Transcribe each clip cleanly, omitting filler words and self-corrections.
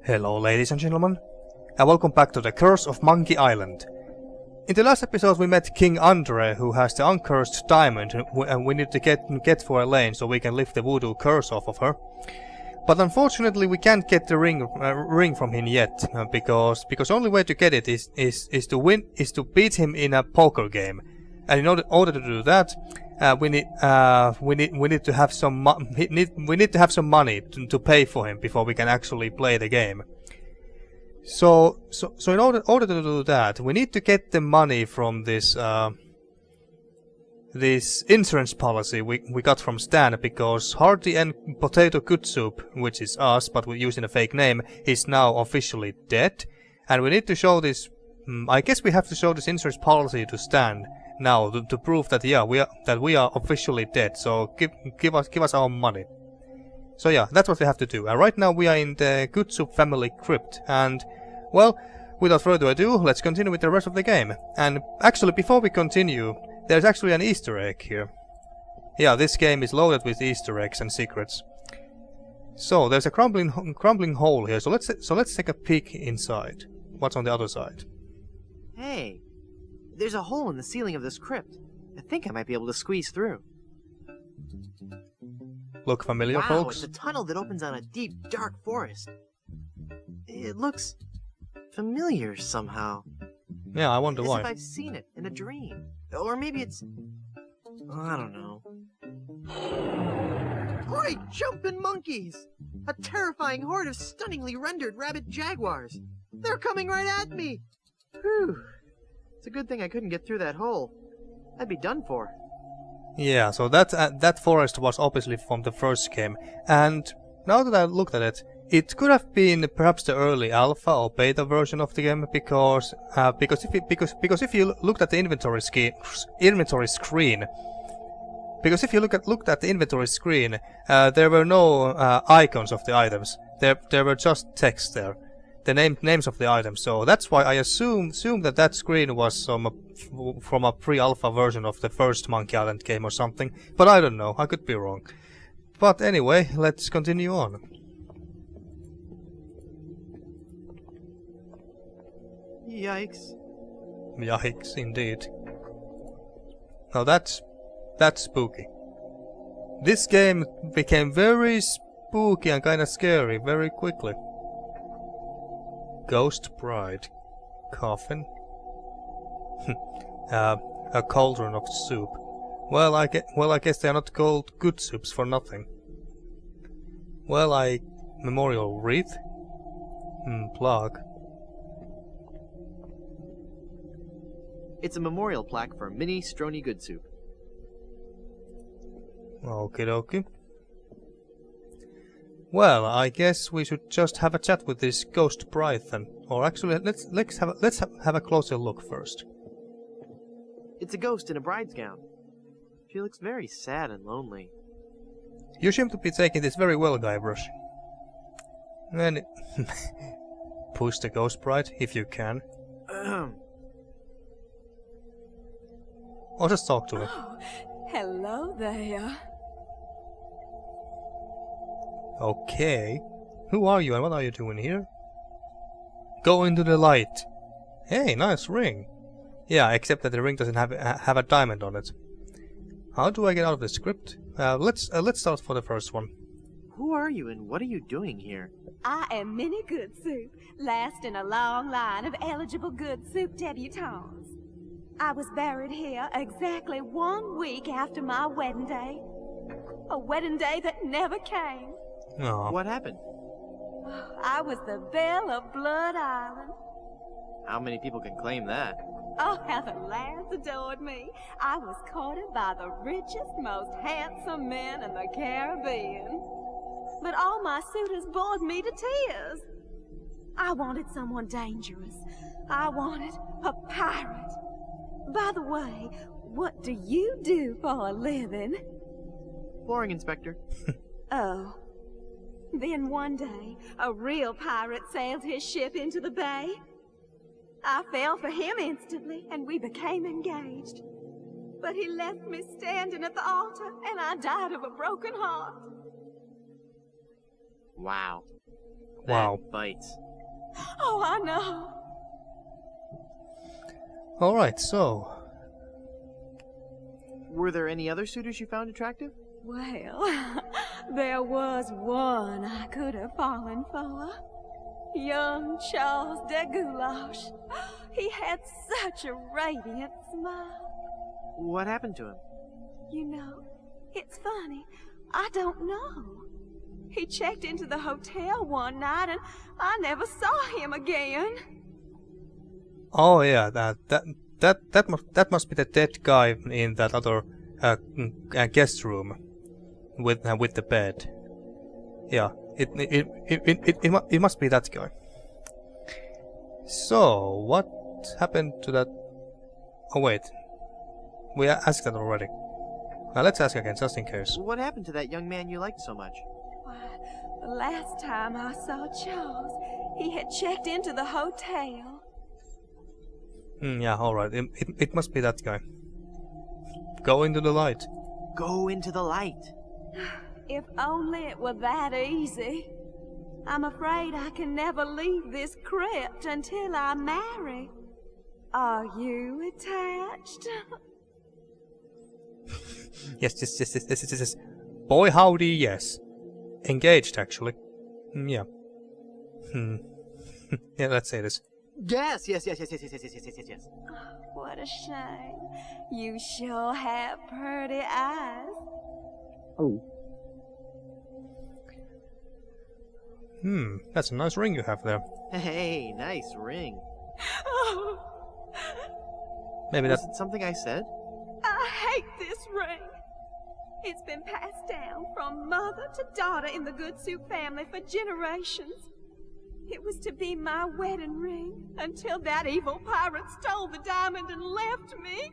Hello ladies and gentlemen, and welcome back to the Curse of Monkey Island. In the last episode we met King Andre, who has the uncursed diamond, and we need to get for Elaine so we can lift the voodoo curse off of her. But unfortunately we can't get the ring from him yet, because only way to get it is to beat him in a poker game. And in order to do that, we need to have some money to pay for him before we can actually play the game. So in order to do that, we need to get the money from this this insurance policy we got from Stan, because Hardy and Potato Goodsoup, which is us but we're using a fake name, is now officially dead, and we need to show this. I guess we have to show this insurance policy to Stan now to prove that we are officially dead. So give us our money. So yeah, that's what we have to do. And right now we are in the Goodsoup family crypt, and well, without further ado, let's continue with the rest of the game. And actually, before we continue, there's actually an Easter egg here. Yeah, this game is loaded with Easter eggs and secrets. So there's a crumbling hole here. So let's take a peek inside. What's on the other side? Hey, there's a hole in the ceiling of this crypt. I think I might be able to squeeze through. Look familiar, wow, folks? It's a tunnel that opens on a deep, dark forest. It looks familiar somehow. Yeah, I wonder why. As if I've seen it in a dream. Or maybe it's... I don't know. Great jumping monkeys! A terrifying horde of stunningly rendered rabbit jaguars. They're coming right at me! Whew. It's a good thing I couldn't get through that hole. I'd be done for. Yeah, so that forest was obviously from the first game, and now that I looked at it, it could have been perhaps the early alpha or beta version of the game, because if you looked at the inventory screen, there were no icons of the items. There were just text there, the names of the items. So that's why I assume that screen was from a pre-alpha version of the first Monkey Island game or something. But I don't know. I could be wrong. But anyway, let's continue on. Yikes. Yikes, indeed. Now that's spooky. This game became very spooky and kinda scary very quickly. Ghost Bride. Coffin. A cauldron of soup. Well, I guess they are not called Goodsoups for nothing. Well, memorial wreath. Plaque. It's a memorial plaque for Minnie Strony Goodsoup. Okie dokie. Well, I guess we should just have a chat with this ghost bride then. Or actually, let's have a closer look first. It's a ghost in a bride's gown. She looks very sad and lonely. You seem to be taking this very well, Guybrush. And push the ghost bride if you can. Or just talk to her. Oh, hello there. Okay. Who are you and what are you doing here? Go into the light. Hey, nice ring. Yeah, except that the ring doesn't have a diamond on it. How do I get out of the script? Let's start for the first one. Who are you and what are you doing here? I am Minnie Goodsoup, last in a long line of eligible Goodsoup debutantes. I was buried here exactly 1 week after my wedding day. A wedding day that never came. Aww. What happened? I was the belle of Blood Island. How many people can claim that? Oh, how the lads adored me. I was courted by the richest, most handsome men in the Caribbean. But all my suitors bored me to tears. I wanted someone dangerous. I wanted a pirate. By the way, what do you do for a living? Flooring inspector. Oh. Then one day, a real pirate sailed his ship into the bay. I fell for him instantly, and we became engaged. But he left me standing at the altar, and I died of a broken heart. Wow. Wow. That bites. Oh, I know. Alright, so... Were there any other suitors you found attractive? Well, there was one I could have fallen for. Young Charles de Goulash. He had such a radiant smile. What happened to him? You know, it's funny. I don't know. He checked into the hotel one night and I never saw him again. Oh yeah, that must be the dead guy in that other guest room with the bed. Yeah, it must be that guy. So what happened to that? Oh wait, we asked that already. Now let's ask again, just in case. What happened to that young man you liked so much? Why, the last time I saw Charles, he had checked into the hotel. Yeah, alright, it must be that guy. Go into the light. Go into the light. If only it were that easy. I'm afraid I can never leave this crypt until I marry. Are you attached? Yes. Boy howdy, yes. Engaged, actually. Yeah. Yeah, let's say this. Yes. What a shame. You sure have pretty eyes. Oh. That's a nice ring you have there. Hey, nice ring. Oh, Maybe Was that's... it something I said? I hate this ring. It's been passed down from mother to daughter in the Goodsoup family for generations. It was to be my wedding ring until that evil pirate stole the diamond and left me.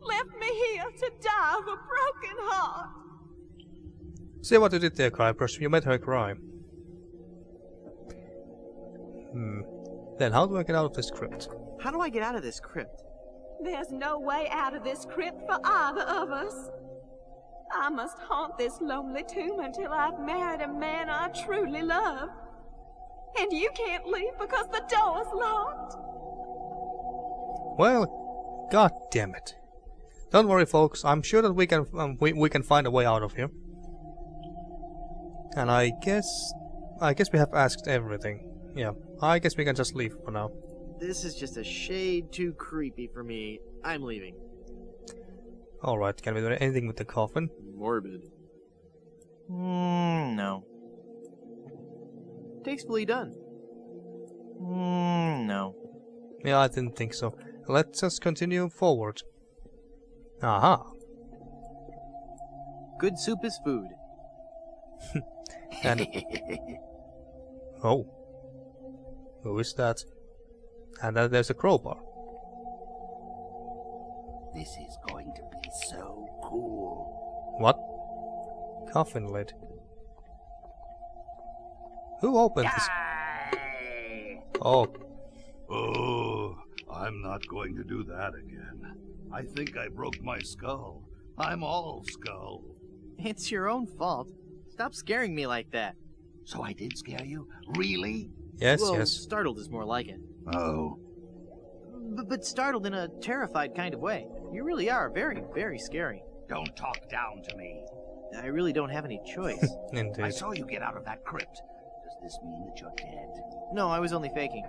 Left me here to die of a broken heart. See what you did there, Siperos. You made her cry. Then how do I get out of this crypt? How do I get out of this crypt? There's no way out of this crypt for either of us. I must haunt this lonely tomb until I've married a man I truly love. And you can't leave because the door's locked. Well, god damn it. Don't worry, folks. I'm sure that we can find a way out of here. And I guess we have asked everything. Yeah, I guess we can just leave for now. This is just a shade too creepy for me. I'm leaving. Alright, can we do anything with the coffin? Morbid. No. Tastefully done. No. Yeah, I didn't think so. Let's just continue forward. Aha! Good soup is food. And... oh. Who is that? And then there's a crowbar. This is going to be so cool. What? Coffin lid. Who opened this? Oh. Oh, I'm not going to do that again. I think I broke my skull. I'm all skull. It's your own fault. Stop scaring me like that. So I did scare you? Really? Yes, Well, yes. startled is more like it. Oh. But startled in a terrified kind of way. You really are very, very scary. Don't talk down to me. I really don't have any choice. I Indeed. saw you get out of that crypt. Does this mean that you're dead? No, I was only faking.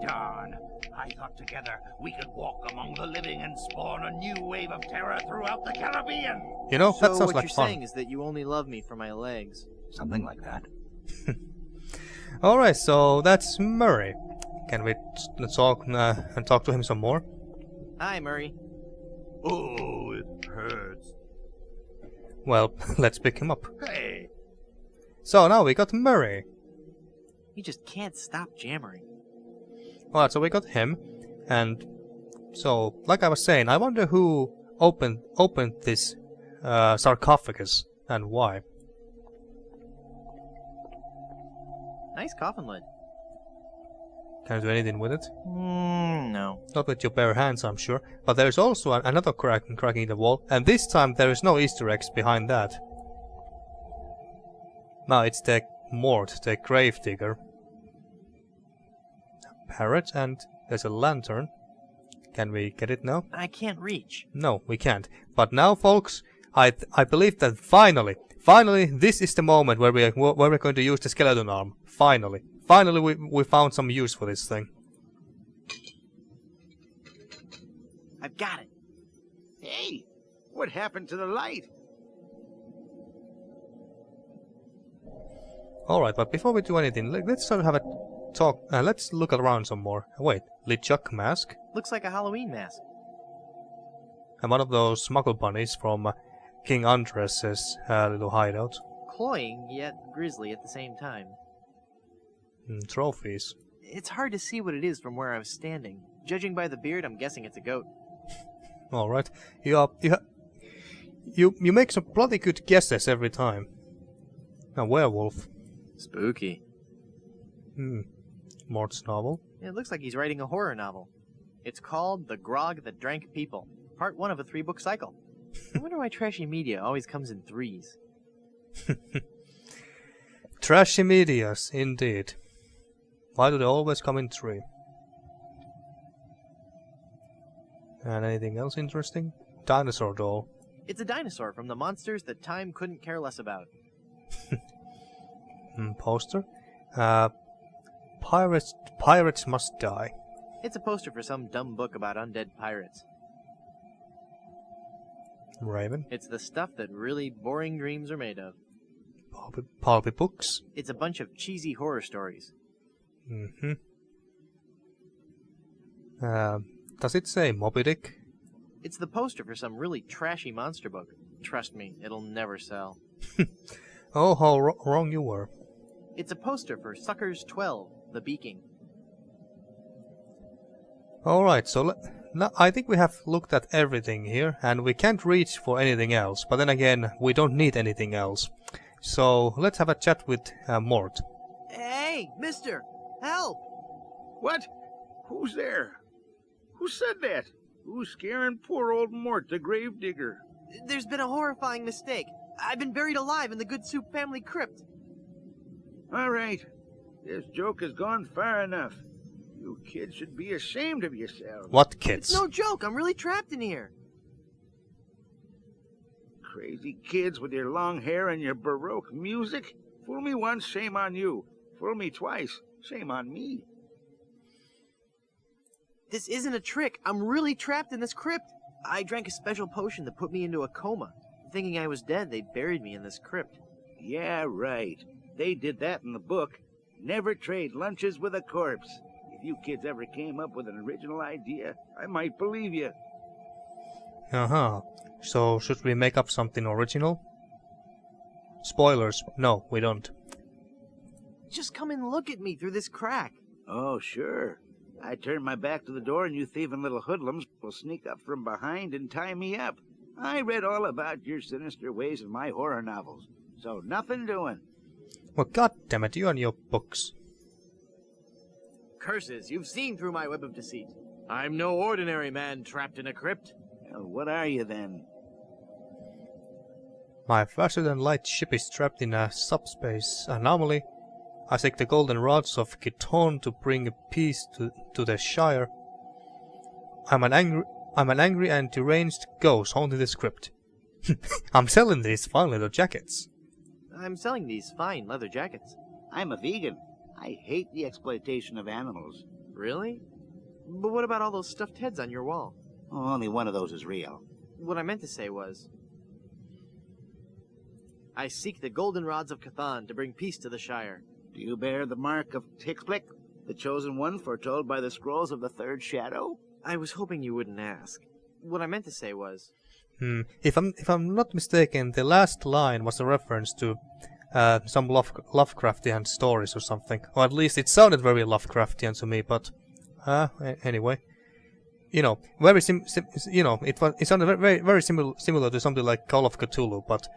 Darn. I thought together we could walk among the living and spawn a new wave of terror throughout the Caribbean. You know, that So sounds what like you're fun. saying is that you only love me for my legs. Something like that. Alright, so that's Murray. Can we talk and talk to him some more? Hi, Murray. Oh, it hurts. Well, let's pick him up. Hey. So now we got Murray. You just can't stop jammering. Alright, so we got him. And so, like I was saying, I wonder who opened this sarcophagus and why. Nice coffin lid. Can you do anything with it? No. Not with your bare hands, I'm sure. But there's also another crack in the wall, and this time there is no Easter eggs behind that. No, it's the Mort, the gravedigger. A parrot, and there's a lantern. Can we get it now? I can't reach. No, we can't. But now, folks, I believe that finally, this is the moment where we're going to use the skeleton arm. Finally, we found some use for this thing. I've got it. Hey, what happened to the light? All right, but before we do anything, let's sort of have a talk. Let's look around some more. Wait, LeChuck mask, Looks like a Halloween mask. and one of those smuggle bunnies from King Andres's little hideout. Cloying, yet grisly at the same time. Trophies. It's hard to see what it is from where I was standing. Judging by the beard, I'm guessing it's a goat. All right, you make some bloody good guesses every time. A werewolf. Spooky. Mort's novel. It looks like he's writing a horror novel. It's called The Grog That Drank People, part 1 of a 3-book cycle. I wonder why trashy media always comes in 3s. Trashy medias, indeed. Why do they always come in 3? And anything else interesting? Dinosaur doll. It's a dinosaur from the monsters that time couldn't care less about. Poster. Pirates must die. It's a poster for some dumb book about undead pirates. Raven. It's the stuff that really boring dreams are made of. Pulpy books. It's a bunch of cheesy horror stories. Does it say Moby Dick? It's the poster for some really trashy monster book. Trust me, it'll never sell. Oh, how wrong you were. It's a poster for Suckers 12, The Beaking. Alright, so now I think we have looked at everything here, and we can't reach for anything else. But then again, we don't need anything else. So let's have a chat with Mort. Hey, mister! Help! What? Who's there? Who said that? Who's scaring poor old Mort, the gravedigger? There's been a horrifying mistake. I've been buried alive in the Goodsoup family crypt. All right. This joke has gone far enough. You kids should be ashamed of yourselves. What kids? It's no joke. I'm really trapped in here. Crazy kids with your long hair and your Baroque music. Fool me once, shame on you. Fool me twice, shame on me. This isn't a trick. I'm really trapped in this crypt. I drank a special potion that put me into a coma. Thinking I was dead, they buried me in this crypt. Yeah, right. They did that in the book. Never trade lunches with a corpse. If you kids ever came up with an original idea, I might believe you. So should we make up something original? Spoilers. No, we don't. Just come and look at me through this crack. Oh, sure. I turn my back to the door and you thieving little hoodlums will sneak up from behind and tie me up. I read all about your sinister ways in my horror novels, so nothing doing. Well, goddammit, you and your books. Curses, you've seen through my web of deceit. I'm no ordinary man trapped in a crypt. Well, what are you then? My faster-than-light ship is trapped in a subspace anomaly. I seek the golden rods of Kiton to bring peace to the Shire. I'm an angry and deranged ghost haunting this crypt. I'm selling these fine leather jackets. I'm selling these fine leather jackets. I'm a vegan. I hate the exploitation of animals. Really? But what about all those stuffed heads on your wall? Oh, only one of those is real. What I meant to say was... I seek the golden rods of Cathan to bring peace to the Shire. Do you bear the mark of Tixblick, the chosen one foretold by the scrolls of the third shadow? I was hoping you wouldn't ask. What I meant to say was... If I'm not mistaken, the last line was a reference to some Lovecraftian stories or something. Or at least it sounded very Lovecraftian to me, but... anyway. You know, it sounded very similar to something like Call of Cthulhu, but...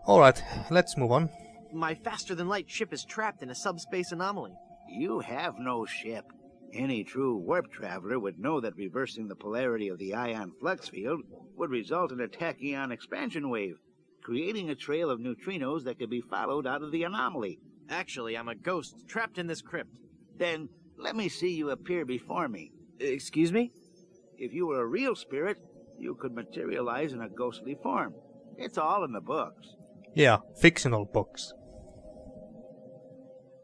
Alright, let's move on. My faster-than-light ship is trapped in a subspace anomaly. You have no ship. Any true warp traveler would know that reversing the polarity of the ion flux field would result in a tachyon expansion wave, creating a trail of neutrinos that could be followed out of the anomaly. Actually, I'm a ghost trapped in this crypt. Then let me see you appear before me. Excuse me? If you were a real spirit, you could materialize in a ghostly form. It's all in the books. Yeah, fictional books.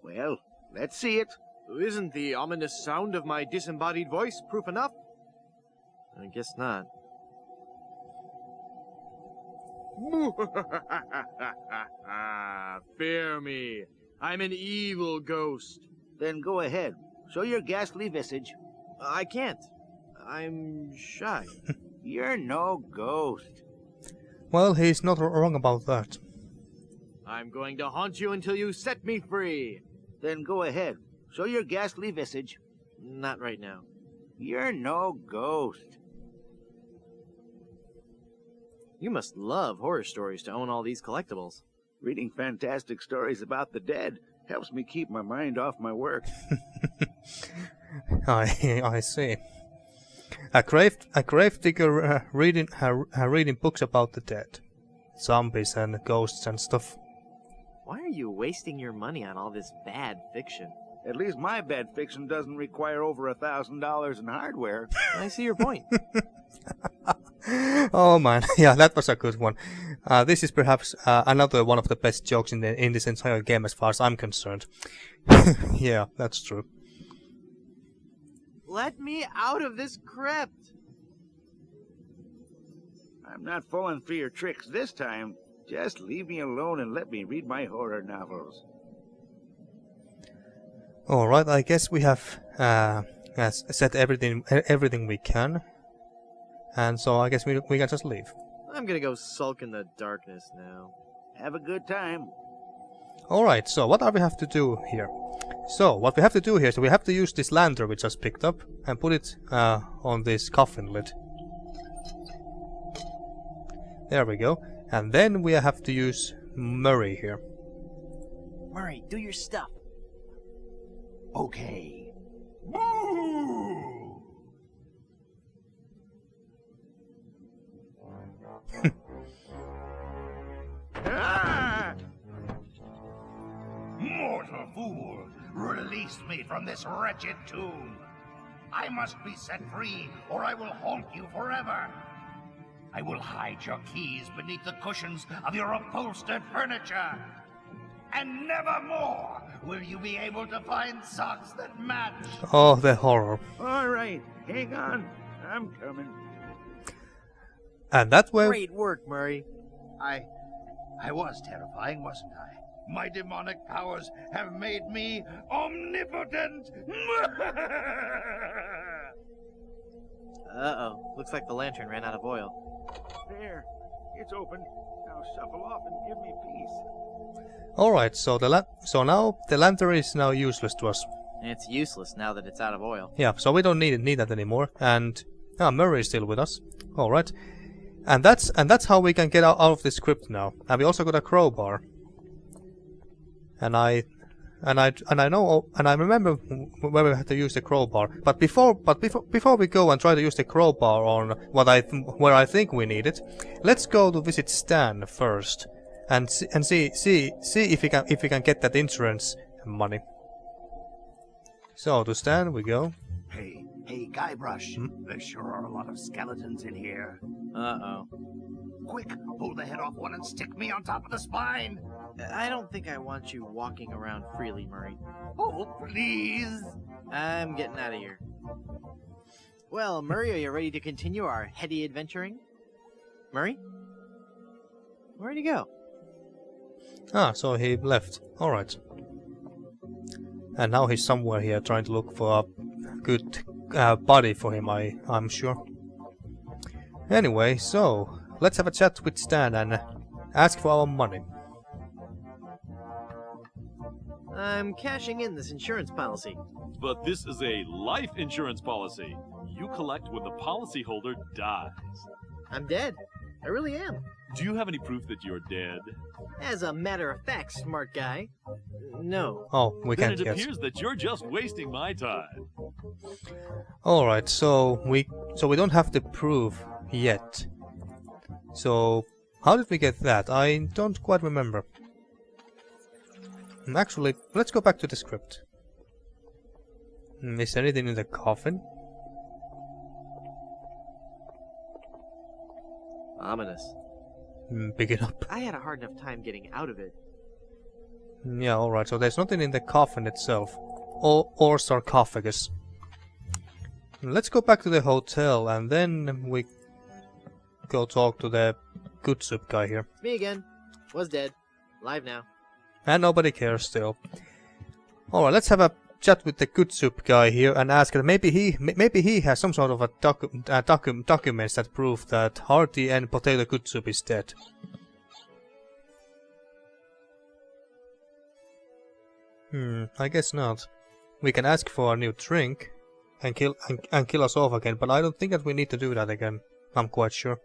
Well, let's see it. Isn't the ominous sound of my disembodied voice proof enough? I guess not. Fear me. I'm an evil ghost. Then go ahead. Show your ghastly visage. I can't. I'm shy. You're no ghost. Well, he's not wrong about that. I'm going to haunt you until you set me free. Then go ahead. Show your ghastly visage. Not right now. You're no ghost. You must love horror stories to own all these collectibles. Reading fantastic stories about the dead helps me keep my mind off my work. I see. A grave digger reading books about the dead, zombies and ghosts and stuff. Why are you wasting your money on all this bad fiction? At least my bad fiction doesn't require over $1,000 in hardware. I see your point. Oh man, yeah, that was a good one. This is perhaps another one of the best jokes in this entire game, as far as I'm concerned. Yeah, that's true. Let me out of this crypt! I'm not falling for your tricks this time. Just leave me alone and let me read my horror novels. Alright, I guess we have said everything we can. And so I guess we can just leave. I'm gonna go sulk in the darkness now. Have a good time. Alright, so what do we have to do here? So, what we have to do here is we have to use this lantern we just picked up and put it on this coffin lid. There we go. And then we have to use Murray here. Murray, do your stuff. Okay. Ah! Mortal fool! Release me from this wretched tomb! I must be set free, or I will haunt you forever! I will hide your keys beneath the cushions of your upholstered furniture! And never more will you be able to find socks that match! Oh, the horror. All right, hang on. I'm coming. And that way... Great work, Murray. I was terrifying, wasn't I? My demonic powers have made me omnipotent! Uh-oh. Looks like the lantern ran out of oil. There. It's open. Now shuffle off and give me peace. Alright, so now the lantern is now useless to us. It's useless now that it's out of oil. Yeah, so we don't need that anymore. And Murray is still with us. Alright. And that's how we can get out of this crypt now. And we also got a crowbar. And I remember where we had to use the crowbar. But before we go and try to use the crowbar on where I think we need it, let's go to visit Stan first and see if we can get that insurance money. So to Stan we go. Hey, Guybrush. There sure are a lot of skeletons in here. Uh-oh. Quick, pull the head off one and stick me on top of the spine. I don't think I want you walking around freely, Murray. Oh, please. I'm getting out of here. Well, Murray, are you ready to continue our heady adventuring? Murray? Where'd he go? Ah, so he left. Alright. And now he's somewhere here trying to look for a good body for him, I'm sure. Anyway, so let's have a chat with Stan and ask for our money. I'm cashing in this insurance policy. But this is a life insurance policy. You collect when the policyholder dies. I'm dead. I really am. Do you have any proof that you're dead? As a matter of fact, smart guy. No. Oh, we Then can't it guess. appears that you're just wasting my time. Alright, so we don't have the proof yet. So how did we get that? I don't quite remember. Actually, let's go back to the script. Is there anything in the coffin? Ominous. Pick it up. I had a hard enough time getting out of it. Yeah, alright, so there's nothing in the coffin itself. Or sarcophagus. Let's go back to the hotel and then we go talk to the Goodsoup guy here. It's me again. Was dead. Alive now. And nobody cares still. Alright, let's have a chat with the Goodsoup guy here and ask him. Maybe he has some sort of a documents that prove that Hearty and Potato Goodsoup is dead. I guess not. We can ask for a new drink and kill us off again, but I don't think that we need to do that again. I'm quite sure.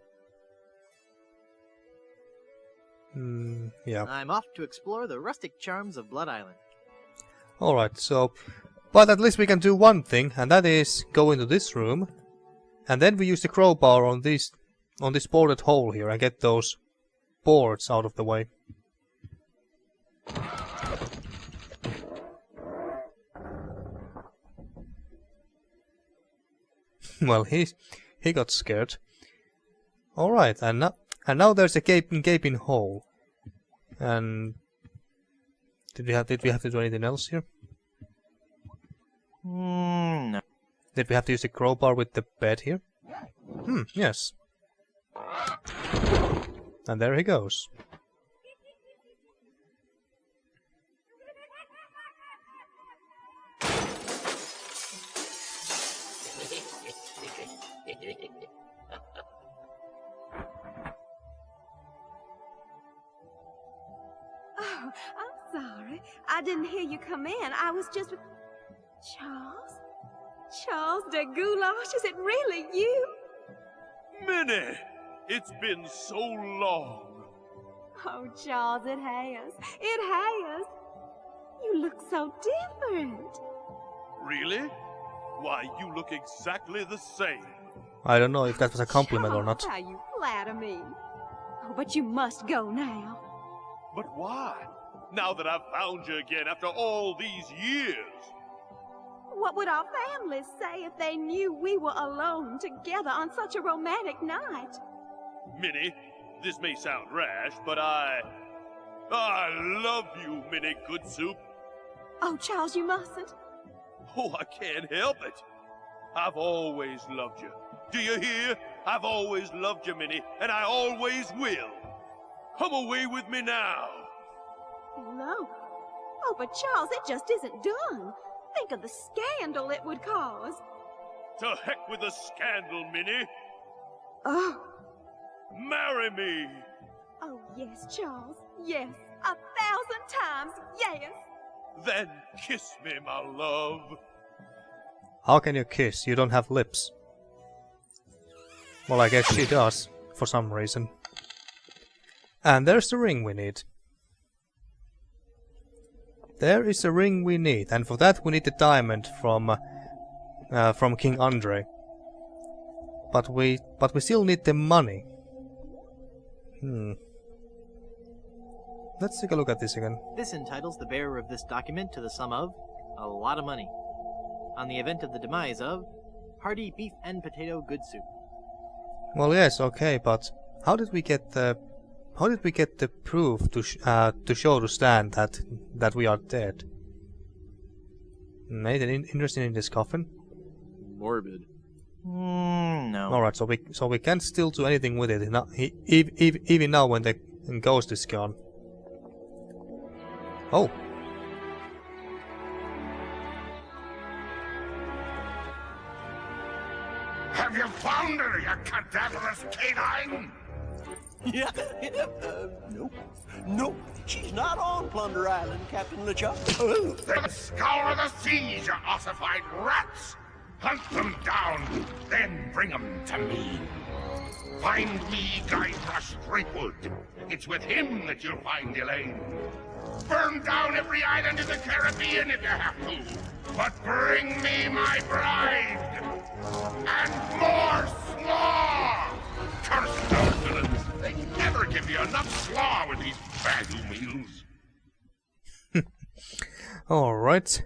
Yeah. I'm off to explore the rustic charms of Blood Island. Alright, so... But at least we can do one thing, and that is go into this room, and then we use the crowbar on this boarded hole here and get those boards out of the way. Well, he got scared. Alright, and now there's a gaping hole. And did we have to do anything else here? No. Did we have to use the crowbar with the bed here? Yes. And there he goes. Oh, I'm sorry. I didn't hear you come in. I was just... Charles? Charles de Goulash, is it really you? Minnie! It's been so long. Oh, Charles, it has. It has. You look so different. Really? Why, you look exactly the same. I don't know if that was a compliment or not. Charles, how you flatter me. Oh, but you must go now. But why? Now that I've found you again after all these years. What would our families say if they knew we were alone together on such a romantic night? Minnie, this may sound rash, but I love you, Minnie Goodsoup. Oh, Charles, you mustn't. Oh, I can't help it. I've always loved you. Do you hear? I've always loved you, Minnie, and I always will. Come away with me now. No. Oh, but Charles, it just isn't done. Think of the scandal it would cause. To heck with the scandal, Minnie. Oh. Marry me. Oh, yes, Charles. Yes. 1,000 times yes. Then kiss me, my love. How can you kiss? You don't have lips. Well, I guess she does, for some reason. And there's the ring we need. There is a ring we need, and for that we need the diamond from King Andre. But we still need the money. Let's take a look at this again. This entitles the bearer of this document to the sum of a lot of money. On the event of the demise of Hearty Beef and Potato Goodsoup. Well, yes, okay, but how did we get the proof to show to Stan that we are dead? Anything interesting in this coffin? Morbid. No. All right, so we can't still do anything with it, even now when the ghost is gone. Oh. Have you found her, you cadaverous canine? Yeah, nope. She's not on Plunder Island, Captain LeChuck. Then scour the seas, you ossified rats! Hunt them down, then bring them to me. Find me Guybrush Threepwood. It's with him that you'll find Elaine. Burn down every island in the Caribbean if you have to. But bring me my bride! And more slaw! Curse those villains! They never give you enough slaw with these value meals. Alright.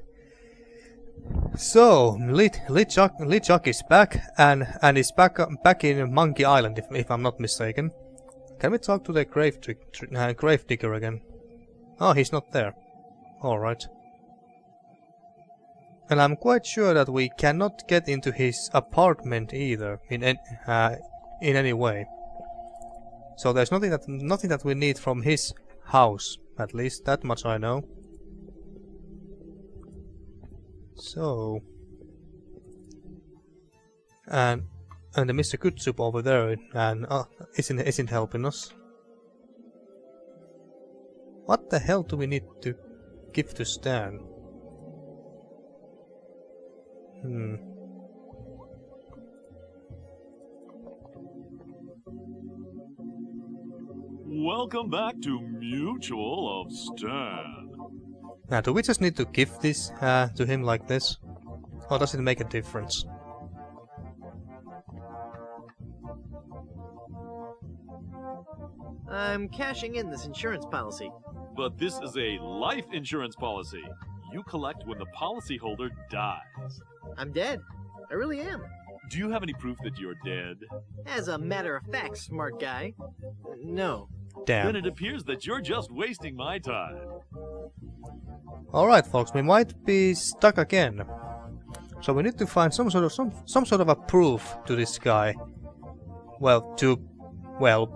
So, LeChuck is back and is back in Monkey Island, if I'm not mistaken. Can we talk to the grave digger again? Oh, he's not there. Alright. And I'm quite sure that we cannot get into his apartment either, in any way. So there's nothing that we need from his house, at least that much I know. So, and the Mr. Goodsoup over there and isn't helping us. What the hell do we need to give to Stan? Welcome back to Mutual of Stan. Now, do we just need to give this to him like this? Or does it make a difference? I'm cashing in this insurance policy. But this is a life insurance policy. You collect when the policyholder dies. I'm dead. I really am. Do you have any proof that you're dead? As a matter of fact, smart guy. No. Damn. Then it appears that you're just wasting my time. Alright folks, we might be stuck again. So we need to find some sort of a proof to this guy. Well,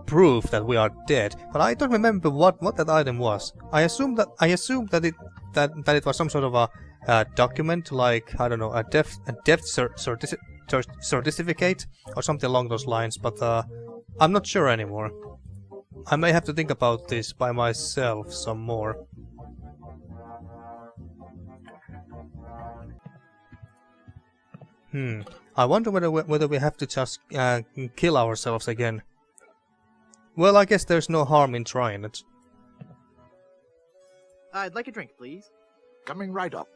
proof that we are dead. But I don't remember what that item was. I assumed that it was some sort of a document, like, I don't know, a death certificate or something along those lines, but I'm not sure anymore. I may have to think about this by myself some more. I wonder whether we have to just kill ourselves again. Well, I guess there's no harm in trying it. I'd like a drink, please. Coming right up.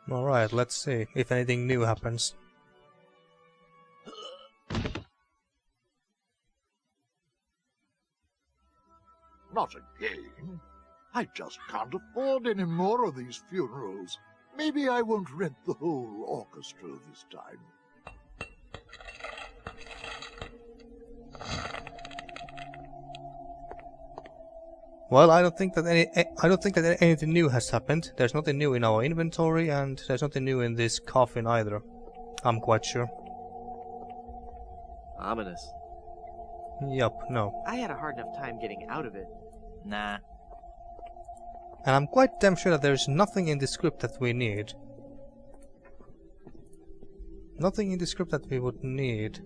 Alright, let's see if anything new happens. Not again. I just can't afford any more of these funerals. Maybe I won't rent the whole orchestra this time. Well, I don't think that anything new has happened. There's nothing new in our inventory, and there's nothing new in this coffin either. I'm quite sure. Ominous. Yup, no. I had a hard enough time getting out of it. Nah. And I'm quite damn sure that there's nothing in the script that we need. Nothing in the script that we would need.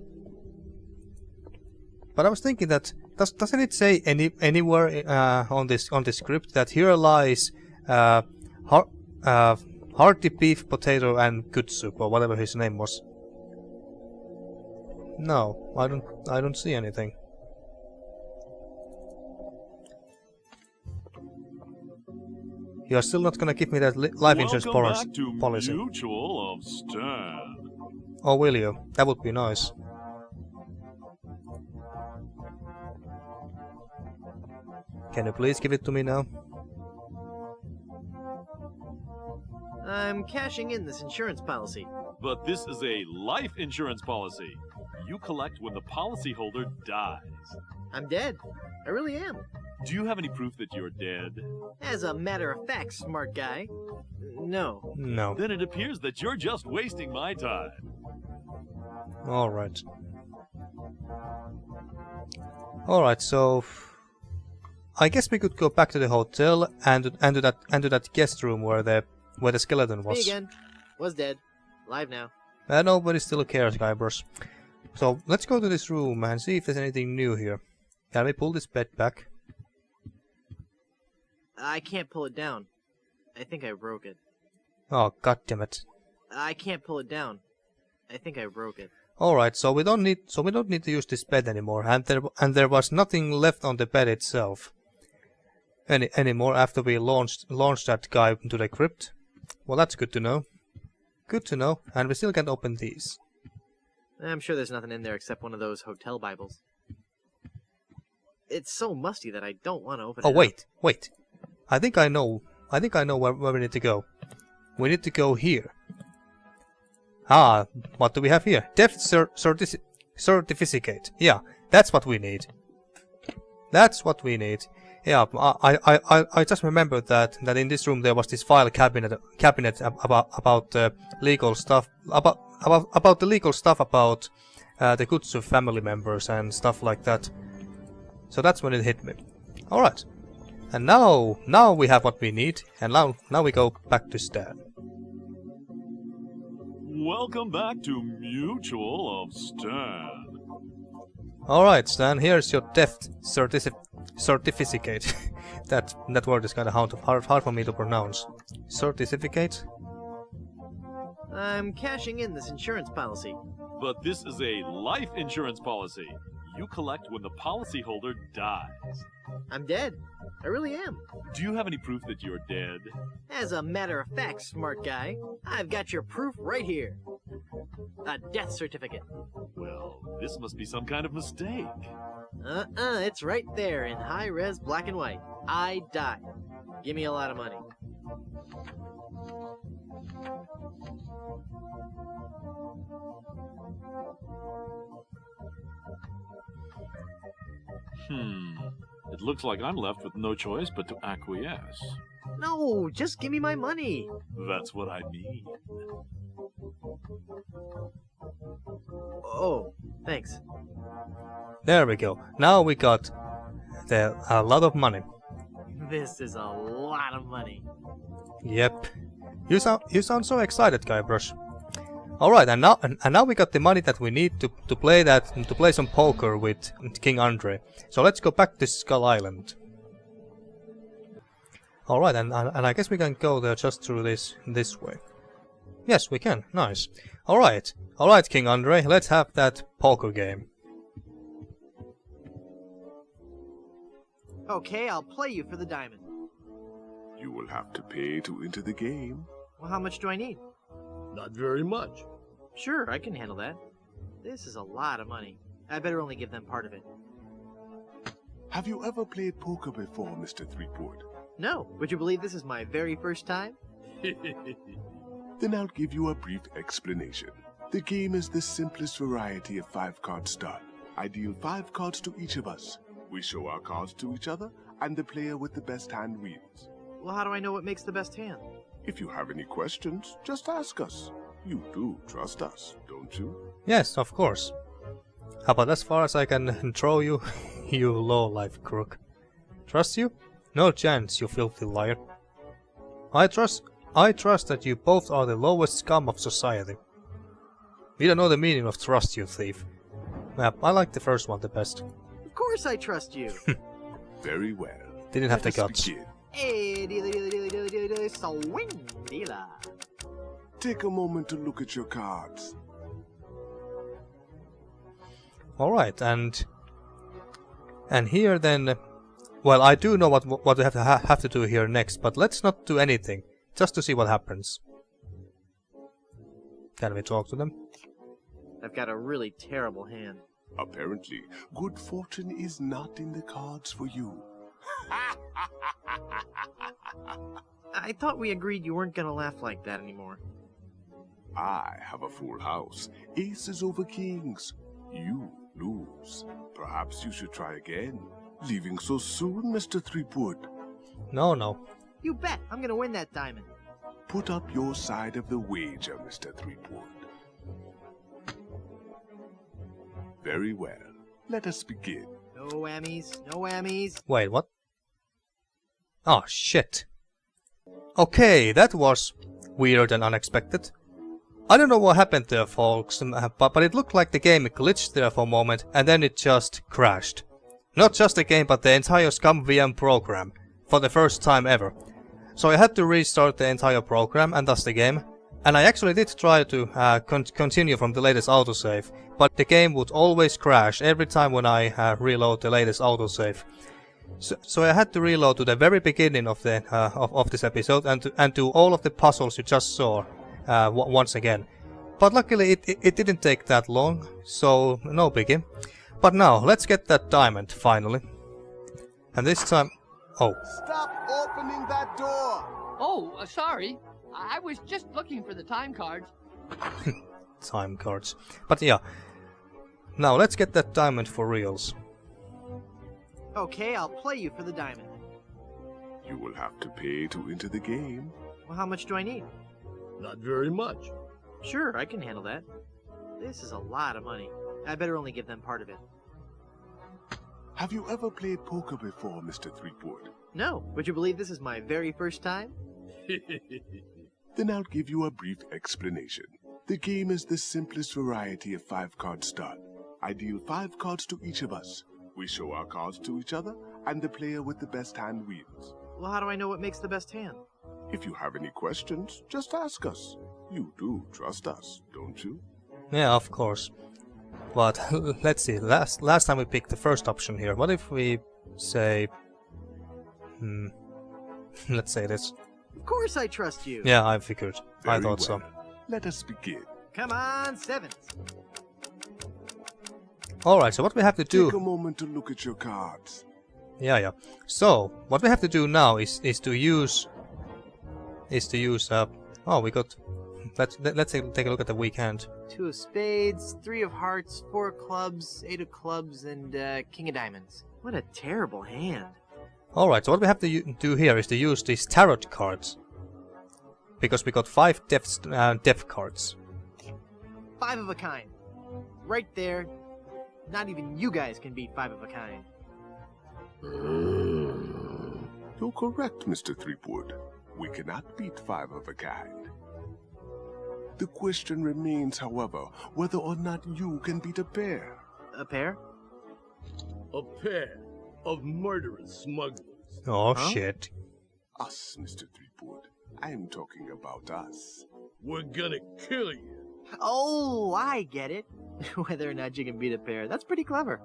But I was thinking that doesn't it say anywhere on this script that here lies hearty beef, potato, and Goodsoup, or whatever his name was? No, I don't see anything. You're still not gonna give me that life insurance policy. Mutual of Stan. Oh, will you? That would be nice. Can you please give it to me now? I'm cashing in this insurance policy. But this is a life insurance policy. You collect when the policyholder dies. I'm dead. I really am. Do you have any proof that you're dead? As a matter of fact, smart guy. No. No. Then it appears that you're just wasting my time. Alright. Alright, so I guess we could go back to the hotel and to that guest room where the skeleton was. Me again. Was dead. Alive now. Nobody still cares, Guybrush. So let's go to this room and see if there's anything new here. Can we pull this bed back? I can't pull it down. I think I broke it. Oh, goddammit. I can't pull it down. I think I broke it. Alright, so we don't need to use this bed anymore, and there was nothing left on the bed itself anymore after we launched that guy into the crypt. Well, that's good to know. Good to know. And we still can't open these. I'm sure there's nothing in there except one of those hotel Bibles. It's so musty that I don't want to open it. Oh, up. wait. I think I know where we need to go. We need to go here. Ah, what do we have here? Death certificate. Yeah, that's what we need. That's what we need. Yeah, I just remembered that in this room there was this file cabinet about legal stuff about the legal stuff about the Goodsoup family members and stuff like that. So that's when it hit me. All right, and now we have what we need, and now we go back to Stan. Welcome back to Mutual of Stan. Alright, Stan, here's your death certificate. that word is kind of hard for me to pronounce. Certificate? I'm cashing in this insurance policy. But this is a life insurance policy. You collect when the policyholder dies. I'm dead. I really am. Do you have any proof that you're dead? As a matter of fact, smart guy, I've got your proof right here. A death certificate. Well, this must be some kind of mistake. It's right there in high-res black and white. I died. Give me a lot of money. It looks like I'm left with no choice but to acquiesce. No, just give me my money. That's what I mean. Oh, thanks. There we go. Now we got a lot of money. This is a lot of money. Yep. You sound so excited, Guybrush. Alright, and now we got the money that we need to play some poker with King Andre. So let's go back to Skull Island. Alright, and I guess we can go there just through this way. Yes, we can. Nice. Alright, King Andre, let's have that poker game. Okay, I'll play you for the diamond. You will have to pay to enter the game. Well, how much do I need? Not very much. Sure, I can handle that. This is a lot of money. I better only give them part of it. Have you ever played poker before, Mr. Threepwood? No, would you believe this is my very first time? Then I'll give you a brief explanation. The game is the simplest variety of 5-card start. I deal 5 cards to each of us. We show our cards to each other, and the player with the best hand wins. Well, how do I know what makes the best hand? If you have any questions, just ask us. You do trust us, don't you? Yes, of course. How about as far as I can throw you, you low-life crook? Trust you? No chance, you filthy liar. I trust that you both are the lowest scum of society. You don't know the meaning of trust, you thief. I like the first one the best. Of course I trust you. Very well. Didn't have the Let us guts. begin. Hey, dealer, swing, dealer. Take a moment to look at your cards. Alright, and here then... Well, I do know what we have to do here next, but let's not do anything. Just to see what happens. Can we talk to them? I've got a really terrible hand. Apparently, good fortune is not in the cards for you. I thought we agreed you weren't gonna laugh like that anymore. I have a full house. Aces over kings. You lose. Perhaps you should try again. Leaving so soon, Mr. Threepwood? No. You bet, I'm gonna win that diamond. Put up your side of the wager, Mr. Threepwood. Very well. Let us begin. No whammies, no whammies. Wait, what? Oh, shit. Okay, that was weird and unexpected. I don't know what happened there, folks, but it looked like the game glitched there for a moment, and then it just crashed. Not just the game, but the entire Scum VM program, for the first time ever. So I had to restart the entire program, and thus the game. And I actually did try to continue from the latest autosave, but the game would always crash every time when I reload the latest autosave. So I had to reload to the very beginning of the of this episode and do all of the puzzles you just saw. once again. But luckily it didn't take that long, so no biggie. But now, let's get that diamond, finally. And this time... Oh. Stop opening that door! Oh, sorry. I was just looking for the time cards. Time cards. But yeah. Now, let's get that diamond for reals. Okay, I'll play you for the diamond. You will have to pay to enter the game. Well, how much do I need? Not very much. Sure, I can handle that. This is a lot of money. I better only give them part of it. Have you ever played poker before, Mr. Threepwood? No, would you believe this is my very first time? Then I'll give you a brief explanation. The game is the simplest variety of 5-card start. I deal 5 cards to each of us. We show our cards to each other, and the player with the best hand wins. Well, how do I know what makes the best hand? If you have any questions, just ask us. You do trust us, don't you? Yeah, of course. But let's see. Last time we picked the first option here. What if we say... let's say this. Of course I trust you. Yeah, I figured. I Very thought so. well. Let us begin. Come on, 7s. Alright, so what we have to do... Take a moment to look at your cards. Yeah. So, what we have to do now is to use... oh, we got... Let's take a look at the weak hand. 2 of spades, 3 of hearts, 4 of clubs, 8 of clubs, and king of diamonds. What a terrible hand. Alright, so what we have to do here is to use these tarot cards. Because we got 5 death cards. 5 of a kind. Right there. Not even you guys can beat 5 of a kind. You're correct, Mr. Threepwood. We cannot beat 5 of a kind. The question remains, however, whether or not you can beat a pair. A pair? A pair of murderous smugglers. Oh, Huh? shit. Us, Mr. Threepwood. I'm talking about us. We're gonna kill you. Oh, I get it. Whether or not you can beat a pair. That's pretty clever.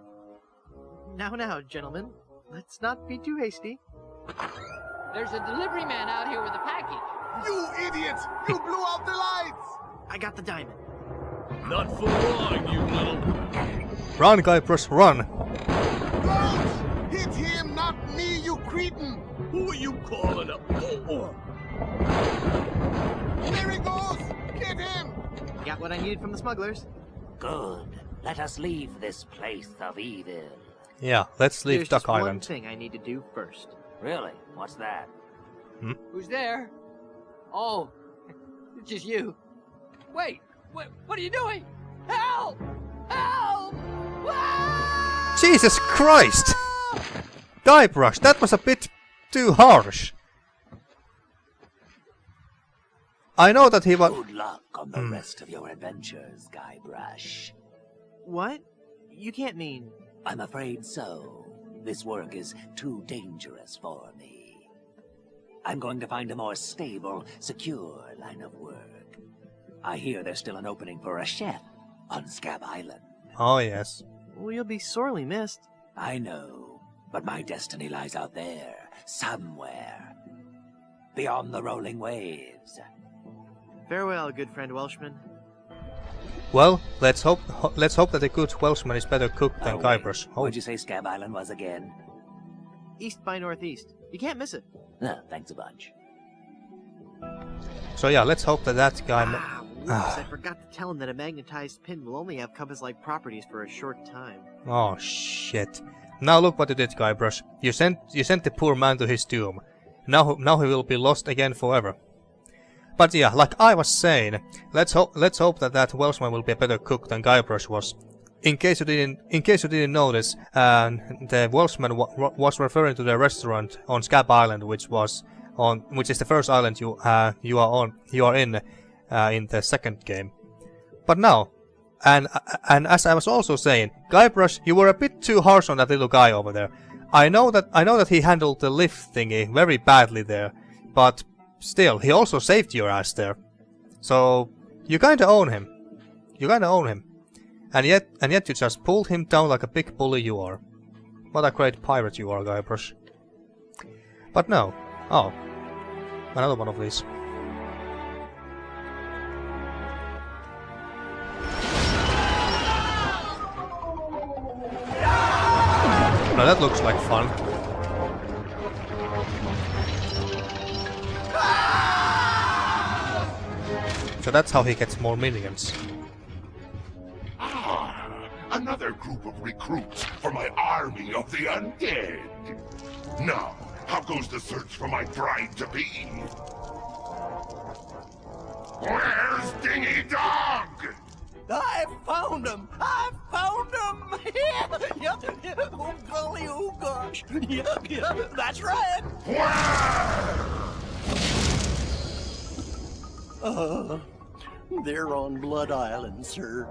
Now, gentlemen. Let's not be too hasty. There's a delivery man out here with a package. You idiots! You blew out the lights! I got the diamond. Not for long, you little... Run, Guybrush, run! Don't! Hit him, not me, you cretin! Who are you calling up? There he goes! Hit him! Got what I needed from the smugglers. Good. Let us leave this place of evil. Yeah, let's leave There's Duck just Island. one thing I need to do first. Really? What's that? Who's there? Oh, it's just you. Wait, what are you doing? Help! Help! Ah! Jesus Christ! Guybrush, that was a bit too harsh. I know that he was... Good luck on the rest of your adventures, Guybrush. What? You can't mean... I'm afraid so. This work is too dangerous for me. I'm going to find a more stable, secure line of work. I hear there's still an opening for a chef on Scab Island. Oh, yes. Well, you'll be sorely missed. I know, but my destiny lies out there, somewhere. Beyond the rolling waves. Farewell, good friend Welshman. Well, let's hope that a good Welshman is better cooked than Oh, Guybrush. wait. Oh, Where'd you say Scab Island was again? East by northeast. You can't miss it. No, thanks a bunch. so yeah, let's hope that that guy... Whoops, I forgot to tell him that a magnetized pin will only have compass-like properties for a short time. Oh, shit. Now look what you did, Guybrush. You sent the poor man to his doom. Now he will be lost again forever. But yeah, like I was saying, let's hope that that Welshman will be a better cook than Guybrush was. In case you didn't notice, the Welshman was referring to the restaurant on Scab Island, which is the first island you are in the second game. But now, and as I was also saying, Guybrush, you were a bit too harsh on that little guy over there. I know that he handled the lift thingy very badly there, but still, he also saved your ass there. So you kinda own him. And yet you just pulled him down like a big bully you are. What a great pirate you are, Guybrush. But no. Oh. Another one of these. Now that looks like fun. So that's how he gets more minions. Another group of recruits for my army of the undead. Now, how goes the search for my bride-to-be? Where's Dingy Dog? I found him! I found him! Yep. Oh, golly, oh, gosh. Yep, that's right. They're on Blood Island, sir.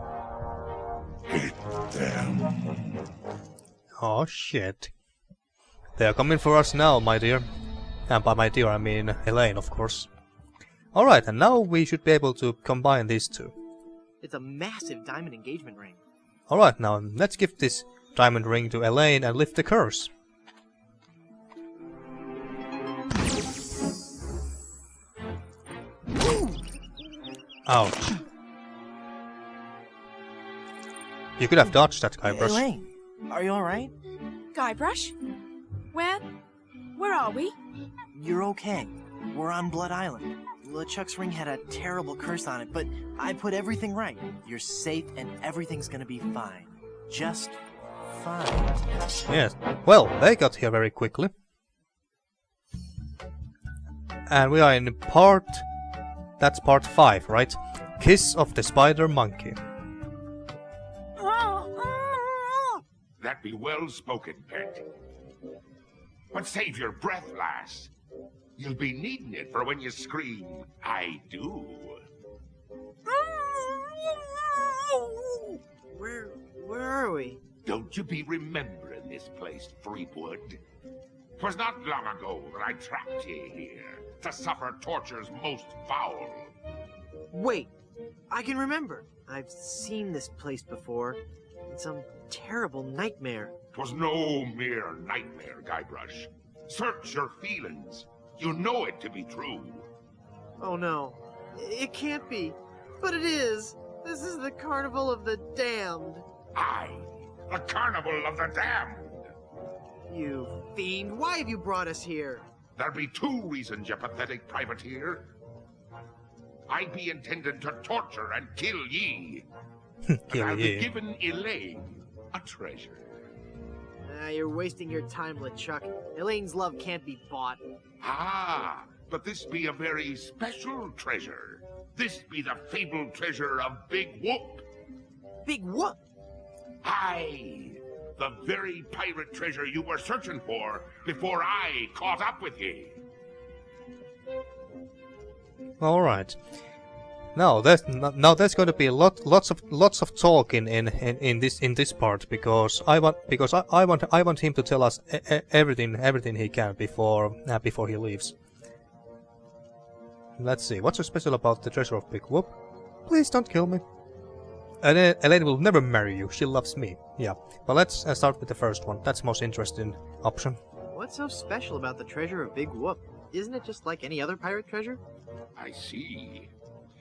Hit them. Oh shit. They are coming for us now, my dear. And by my dear I mean Elaine, of course. Alright, and now we should be able to combine these two. It's a massive diamond engagement ring. Alright, now let's give this diamond ring to Elaine and lift the curse. Ouch. You could have dodged that, Guybrush. Elaine, are you alright? Guybrush? Where are we? You're okay. We're on Blood Island. LeChuck's ring had a terrible curse on it, but I put everything right. You're safe and everything's gonna be fine. Just fine. Yes. Well, they got here very quickly. And we are in part... That's part 5, right? Kiss of the Spider Monkey. That be well spoken, pet. But save your breath, lass. You'll be needing it for when you scream, I do. Where are we? Don't you be remembering this place, Threepwood? 'Twas not long ago that I trapped ye here to suffer tortures most foul. Wait, I can remember. I've seen this place before. It's some terrible nightmare. 'Twas no mere nightmare, Guybrush. Search your feelings. You know it to be true. Oh no, it can't be. But it is. This is the Carnival of the Damned. Aye, the Carnival of the Damned. You fiend, why have you brought us here? There be 2 reasons, you pathetic privateer. I be intended to torture and kill ye. Kill I'll ye. be giving Elaine a treasure. You're wasting your time, LeChuck. Elaine's love can't be bought. Ah, but this be a very special treasure. This be the fabled treasure of Big Whoop. Big Whoop? Aye, the very pirate treasure you were searching for before I caught up with ye. All right. Now there's going to be lots of talk in this part because I want him to tell us everything he can before he leaves. Let's see, what's so special about the treasure of Big Whoop? Please don't kill me. Elaine will never marry you. She loves me. Yeah, but let's start with the first one. That's the most interesting option. What's so special about the treasure of Big Whoop? Isn't it just like any other pirate treasure? I see.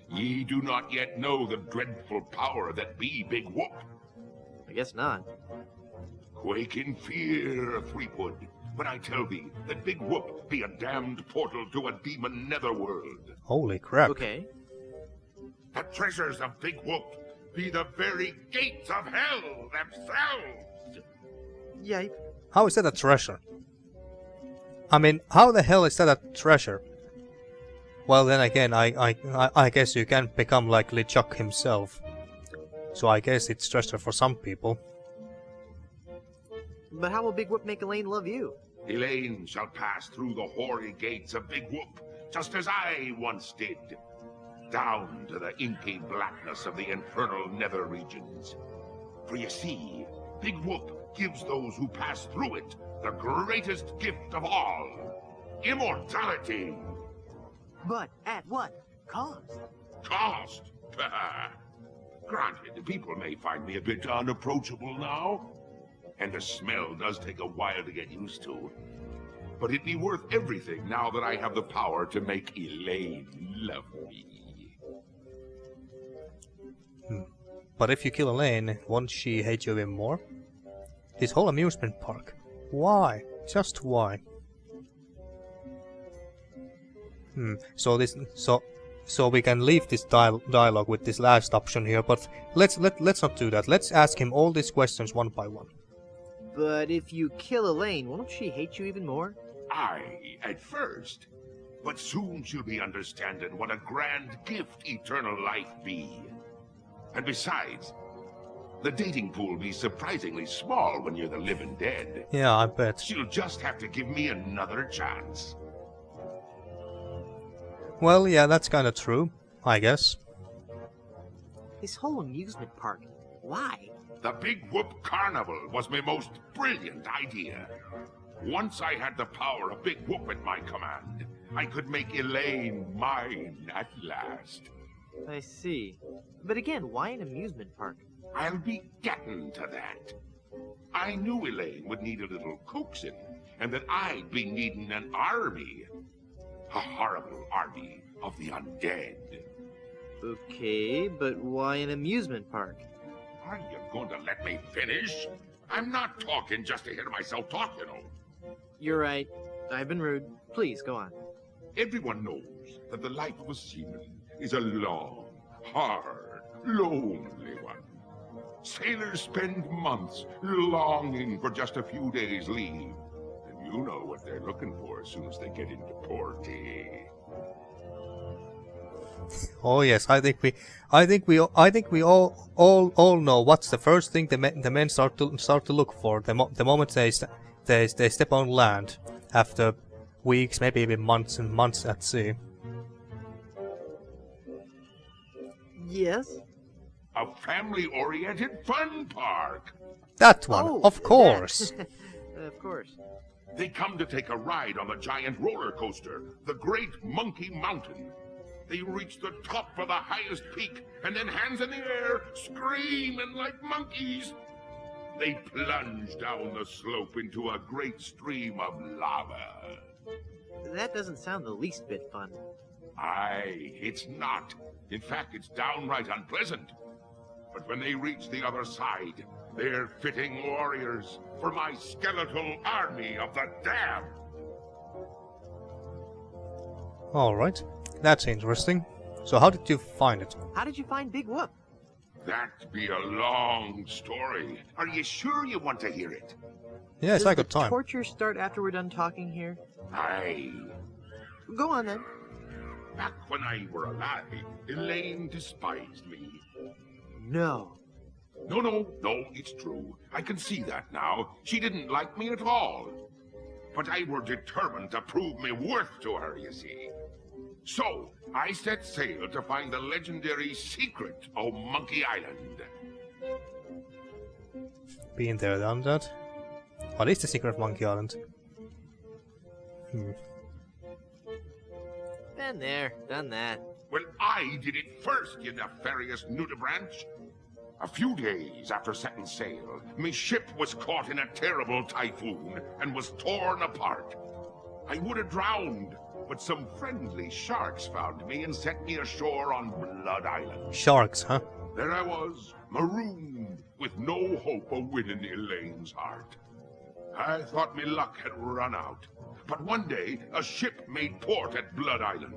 Ye do not yet know the dreadful power that be Big Whoop. I guess not. Quake in fear, Threepwood, when I tell thee that Big Whoop be a damned portal to a demon netherworld. Holy crap. Okay. The treasures of Big Whoop be the very gates of hell themselves. Yipe. How is that a treasure? I mean, how the hell is that a treasure? Well, then again, I guess you can become like LeChuck himself. So I guess it's treasure for some people. But how will Big Whoop make Elaine love you? Elaine shall pass through the hoary gates of Big Whoop, just as I once did. Down to the inky blackness of the infernal nether regions. For you see, Big Whoop gives those who pass through it the greatest gift of all. Immortality! But at what cost? Cost? Granted, people may find me a bit unapproachable now, and the smell does take a while to get used to. But it be worth everything now that I have the power to make Elaine love me. But if you kill Elaine, won't she hate you even more? This whole amusement park. Why? Just why? So we can leave this dialogue with this last option here, but let's not do that. Let's ask him all these questions one by one. But if you kill Elaine, won't she hate you even more? Aye, at first. But soon she'll be understanding what a grand gift eternal life be. And besides, the dating pool be surprisingly small when you're the living dead. Yeah, I bet. She'll just have to give me another chance. Well, yeah, that's kinda true, I guess. This whole amusement park, why? The Big Whoop Carnival was my most brilliant idea. Once I had the power of Big Whoop at my command, I could make Elaine mine at last. I see. But again, why an amusement park? I'll be getting to that. I knew Elaine would need a little coaxing, and that I'd be needing an army. A horrible army of the undead. Okay, but why an amusement park? Are you going to let me finish? I'm not talking just to hear myself talk, you know. You're right. I've been rude. Please, go on. Everyone knows that the life of a seaman is a long, hard, lonely one. Sailors spend months longing for just a few days' leave. And you know what they're looking for as soon as they get into port. Oh yes, I think we all know what's the first thing the men start to look for the moment they step on land after weeks, maybe even months and months at sea. Yes? A family-oriented fun park. That one, of course. Of course. They come to take a ride on the giant roller coaster, the Great Monkey Mountain. They reach the top of the highest peak, and then hands in the air, screaming like monkeys. They plunge down the slope into a great stream of lava. That doesn't sound the least bit fun. Aye, it's not. In fact, it's downright unpleasant. But when they reach the other side, they're fitting warriors for my skeletal army of the damned. Alright, that's interesting. So how did you find it? How did you find Big Whoop? That'd be a long story. Are you sure you want to hear it? Yes, I got time. Does the torture start after we're done talking here? Aye. Go on then. Back when I were alive, Elaine despised me. No. No, it's true. I can see that now. She didn't like me at all. But I were determined to prove me worth to her, you see. So, I set sail to find the legendary secret of Monkey Island. Been there, done that. What is the secret of Monkey Island? Been there, done that. Well, I did it first, you nefarious nudibranch. A few days after setting sail, my ship was caught in a terrible typhoon and was torn apart. I would have drowned, but some friendly sharks found me and set me ashore on Blood Island. Sharks, huh? There I was, marooned, with no hope of winning Elaine's heart. I thought my luck had run out, but one day a ship made port at Blood Island.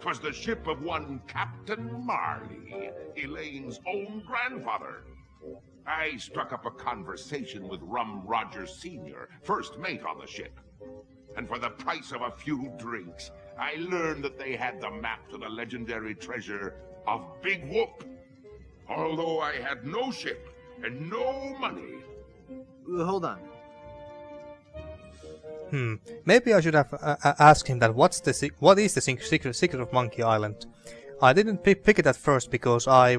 'Twas the ship of one Captain Marley, Elaine's own grandfather. I struck up a conversation with Rum Rogers Sr., first mate on the ship. And for the price of a few drinks, I learned that they had the map to the legendary treasure of Big Whoop. Although I had no ship and no money. Hold on. Maybe I should have asked him that what is the secret of Monkey Island. I didn't pick it at first because I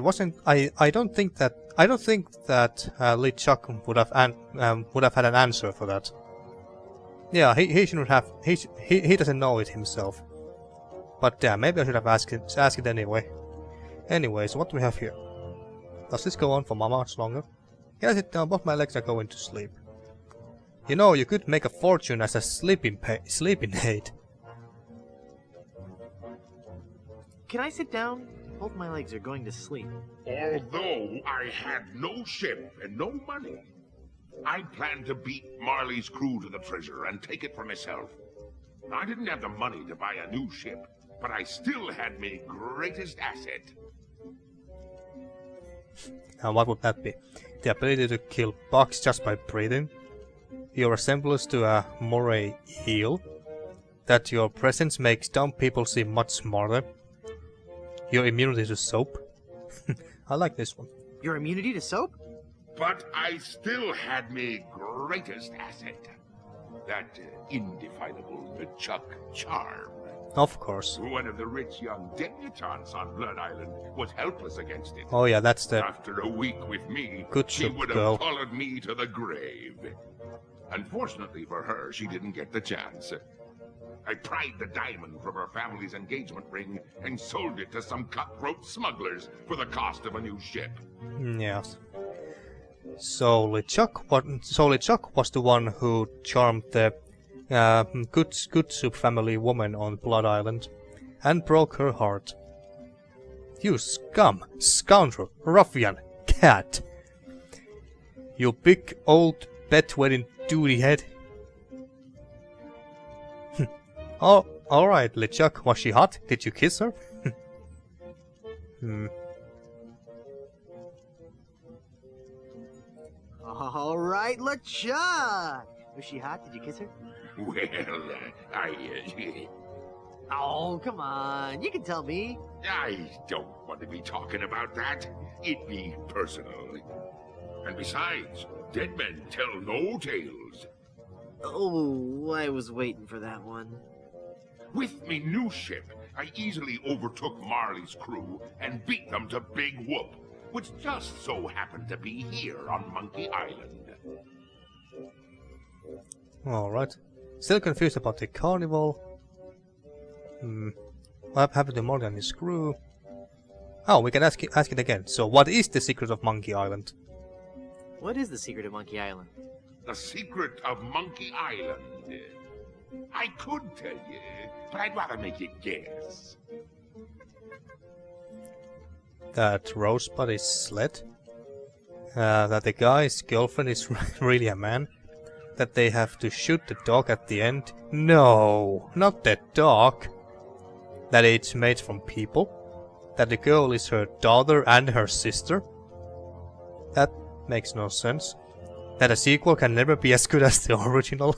don't think that Lee Chuck would have had an answer for that. Yeah, he shouldn't have. He doesn't know it himself. But yeah, maybe I should have asked it anyway. Anyways, what do we have here? Does this go on for much longer? Can I sit down? Both my legs are going to sleep. You know, you could make a fortune as a sleeping aid. Can I sit down? Both my legs are going to sleep. Although I had no ship and no money, I planned to beat Marley's crew to the treasure and take it for myself. I didn't have the money to buy a new ship, but I still had my greatest asset. And what would that be? The ability to kill bugs just by breathing? Your resemblance to a moray eel? That your presence makes dumb people seem much smarter? Your immunity to soap? I like this one. Your immunity to soap? But I still had my greatest asset. That indefinable LeChuck charm. Of course. One of the rich young debutantes on Blood Island was helpless against it. Oh yeah, that's the... After a week with me, Goodsoup she would have girl. followed me to the grave. Unfortunately for her, she didn't get the chance. I pried the diamond from her family's engagement ring and sold it to some cutthroat smugglers for the cost of a new ship. Yes. So LeChuck was the one who charmed the Goodsoup family woman on Blood Island and broke her heart. You scum, scoundrel, ruffian, cat! You big old bedwetting duty head. Oh, alright, LeChuck, was she hot? Did you kiss her? Alright, LeChuck! Was she hot? Did you kiss her? Well, Oh, come on. You can tell me. I don't want to be talking about that. It'd be personal. And besides, dead men tell no tales. Oh, I was waiting for that one. With me new ship, I easily overtook Marley's crew and beat them to Big Whoop, which just so happened to be here on Monkey Island. Alright. Still confused about the carnival. What happened to Morgan and his crew? Oh, we can ask it again. So, what is the secret of Monkey Island? What is the secret of Monkey Island? The secret of Monkey Island. I could tell you, but I'd rather make you guess. That Rosebud is sled? That the guy's girlfriend is really a man? That they have to shoot the dog at the end? No, not that dog. That it's made from people? That the girl is her daughter and her sister? That makes no sense. That a sequel can never be as good as the original?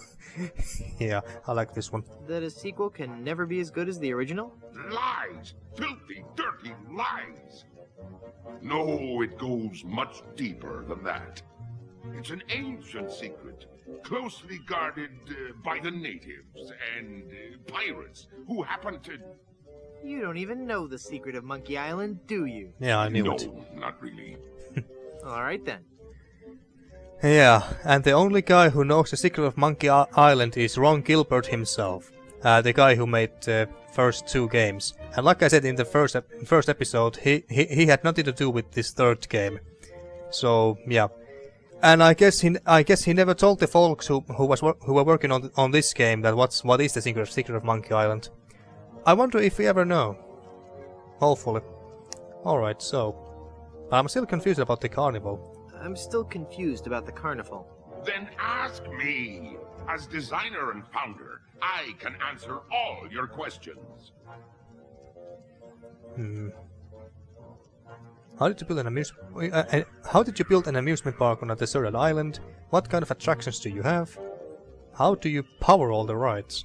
Yeah, I like this one. That a sequel can never be as good as the original? Lies! Filthy, dirty lies! No, it goes much deeper than that. It's an ancient secret, closely guarded by the natives and pirates who happen to... You don't even know the secret of Monkey Island, do you? Yeah, I knew it. No, not really. Alright then. Yeah, and the only guy who knows the secret of Monkey Island is Ron Gilbert himself. The guy who made the first two games. And like I said in the first episode, he had nothing to do with this third game. So, yeah. And I guess he never told the folks who were working on this game that what is the secret of Monkey Island. I wonder if we ever know. Hopefully. Alright, so... I'm still confused about the carnival. I'm still confused about the carnival. Then ask me! As designer and founder, I can answer all your questions. How did you build an amusement park on a deserted island? What kind of attractions do you have? How do you power all the rides?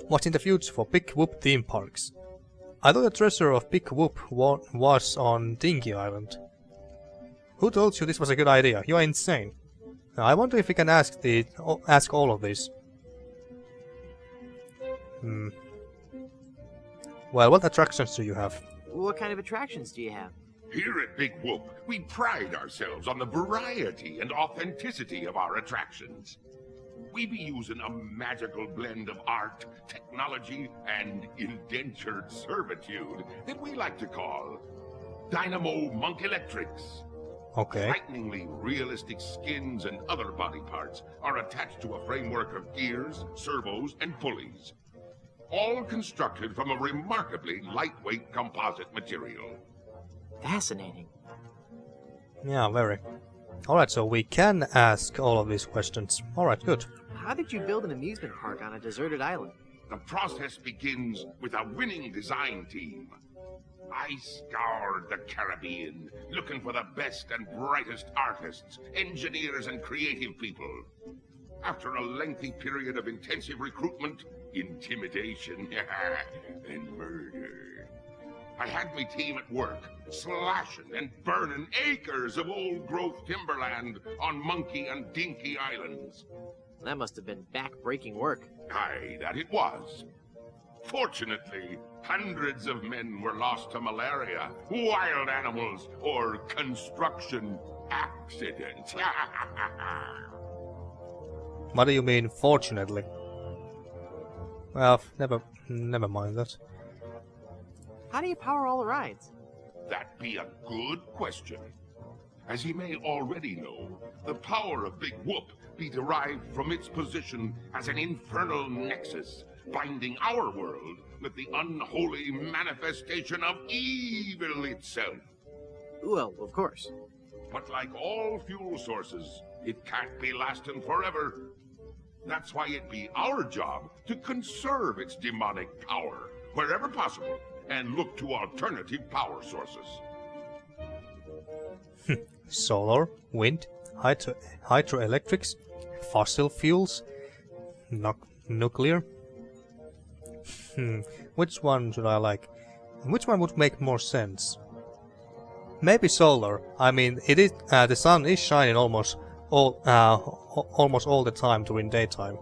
What's in the future for Big Whoop theme parks? I thought the treasure of Big Whoop was on Dingy Island. Who told you this was a good idea? You are insane. I wonder if we can ask all of this. Well, what attractions do you have? What kind of attractions do you have? Here at Big Whoop, we pride ourselves on the variety and authenticity of our attractions. We be using a magical blend of art, technology, and indentured servitude that we like to call Dynamo Monk Electrics. Okay. Frighteningly realistic skins and other body parts are attached to a framework of gears, servos, and pulleys. All constructed from a remarkably lightweight composite material. Fascinating. Yeah, very. Alright, so we can ask all of these questions. Alright, good. How did you build an amusement park on a deserted island? The process begins with a winning design team. I scoured the Caribbean, looking for the best and brightest artists, engineers, and creative people. After a lengthy period of intensive recruitment, intimidation, and murder, I had my team at work, slashing and burning acres of old-growth timberland on Monkey and Dinky Islands. That must have been back-breaking work. Aye, that it was. Fortunately, hundreds of men were lost to malaria, wild animals, or construction accidents. What do you mean, fortunately? Well, never mind that. How do you power all the rides? That be a good question. As ye may already know, the power of Big Whoop be derived from its position as an infernal nexus, binding our world with the unholy manifestation of evil itself. Well, of course. But like all fuel sources, it can't be lasting forever. That's why it be our job to conserve its demonic power wherever possible and look to alternative power sources. Solar, wind, hydroelectrics, fossil fuels, nuclear. Which one should I like? Which one would make more sense? Maybe solar. I mean, it is the sun is shining almost all the time during daytime.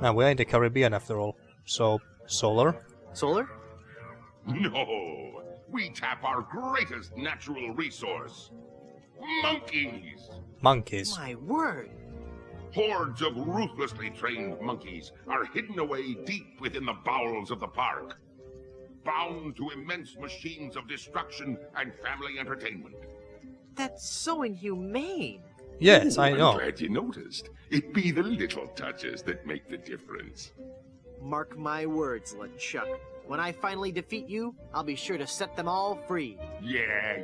And we're in the Caribbean after all, so solar. Solar? No, we tap our greatest natural resource: monkeys. Monkeys. My word! Hordes of ruthlessly trained monkeys are hidden away deep within the bowels of the park, bound to immense machines of destruction and family entertainment. That's so inhumane! Yes, I know. I'm glad you noticed. It be the little touches that make the difference. Mark my words, LeChuck. When I finally defeat you, I'll be sure to set them all free. Yeah.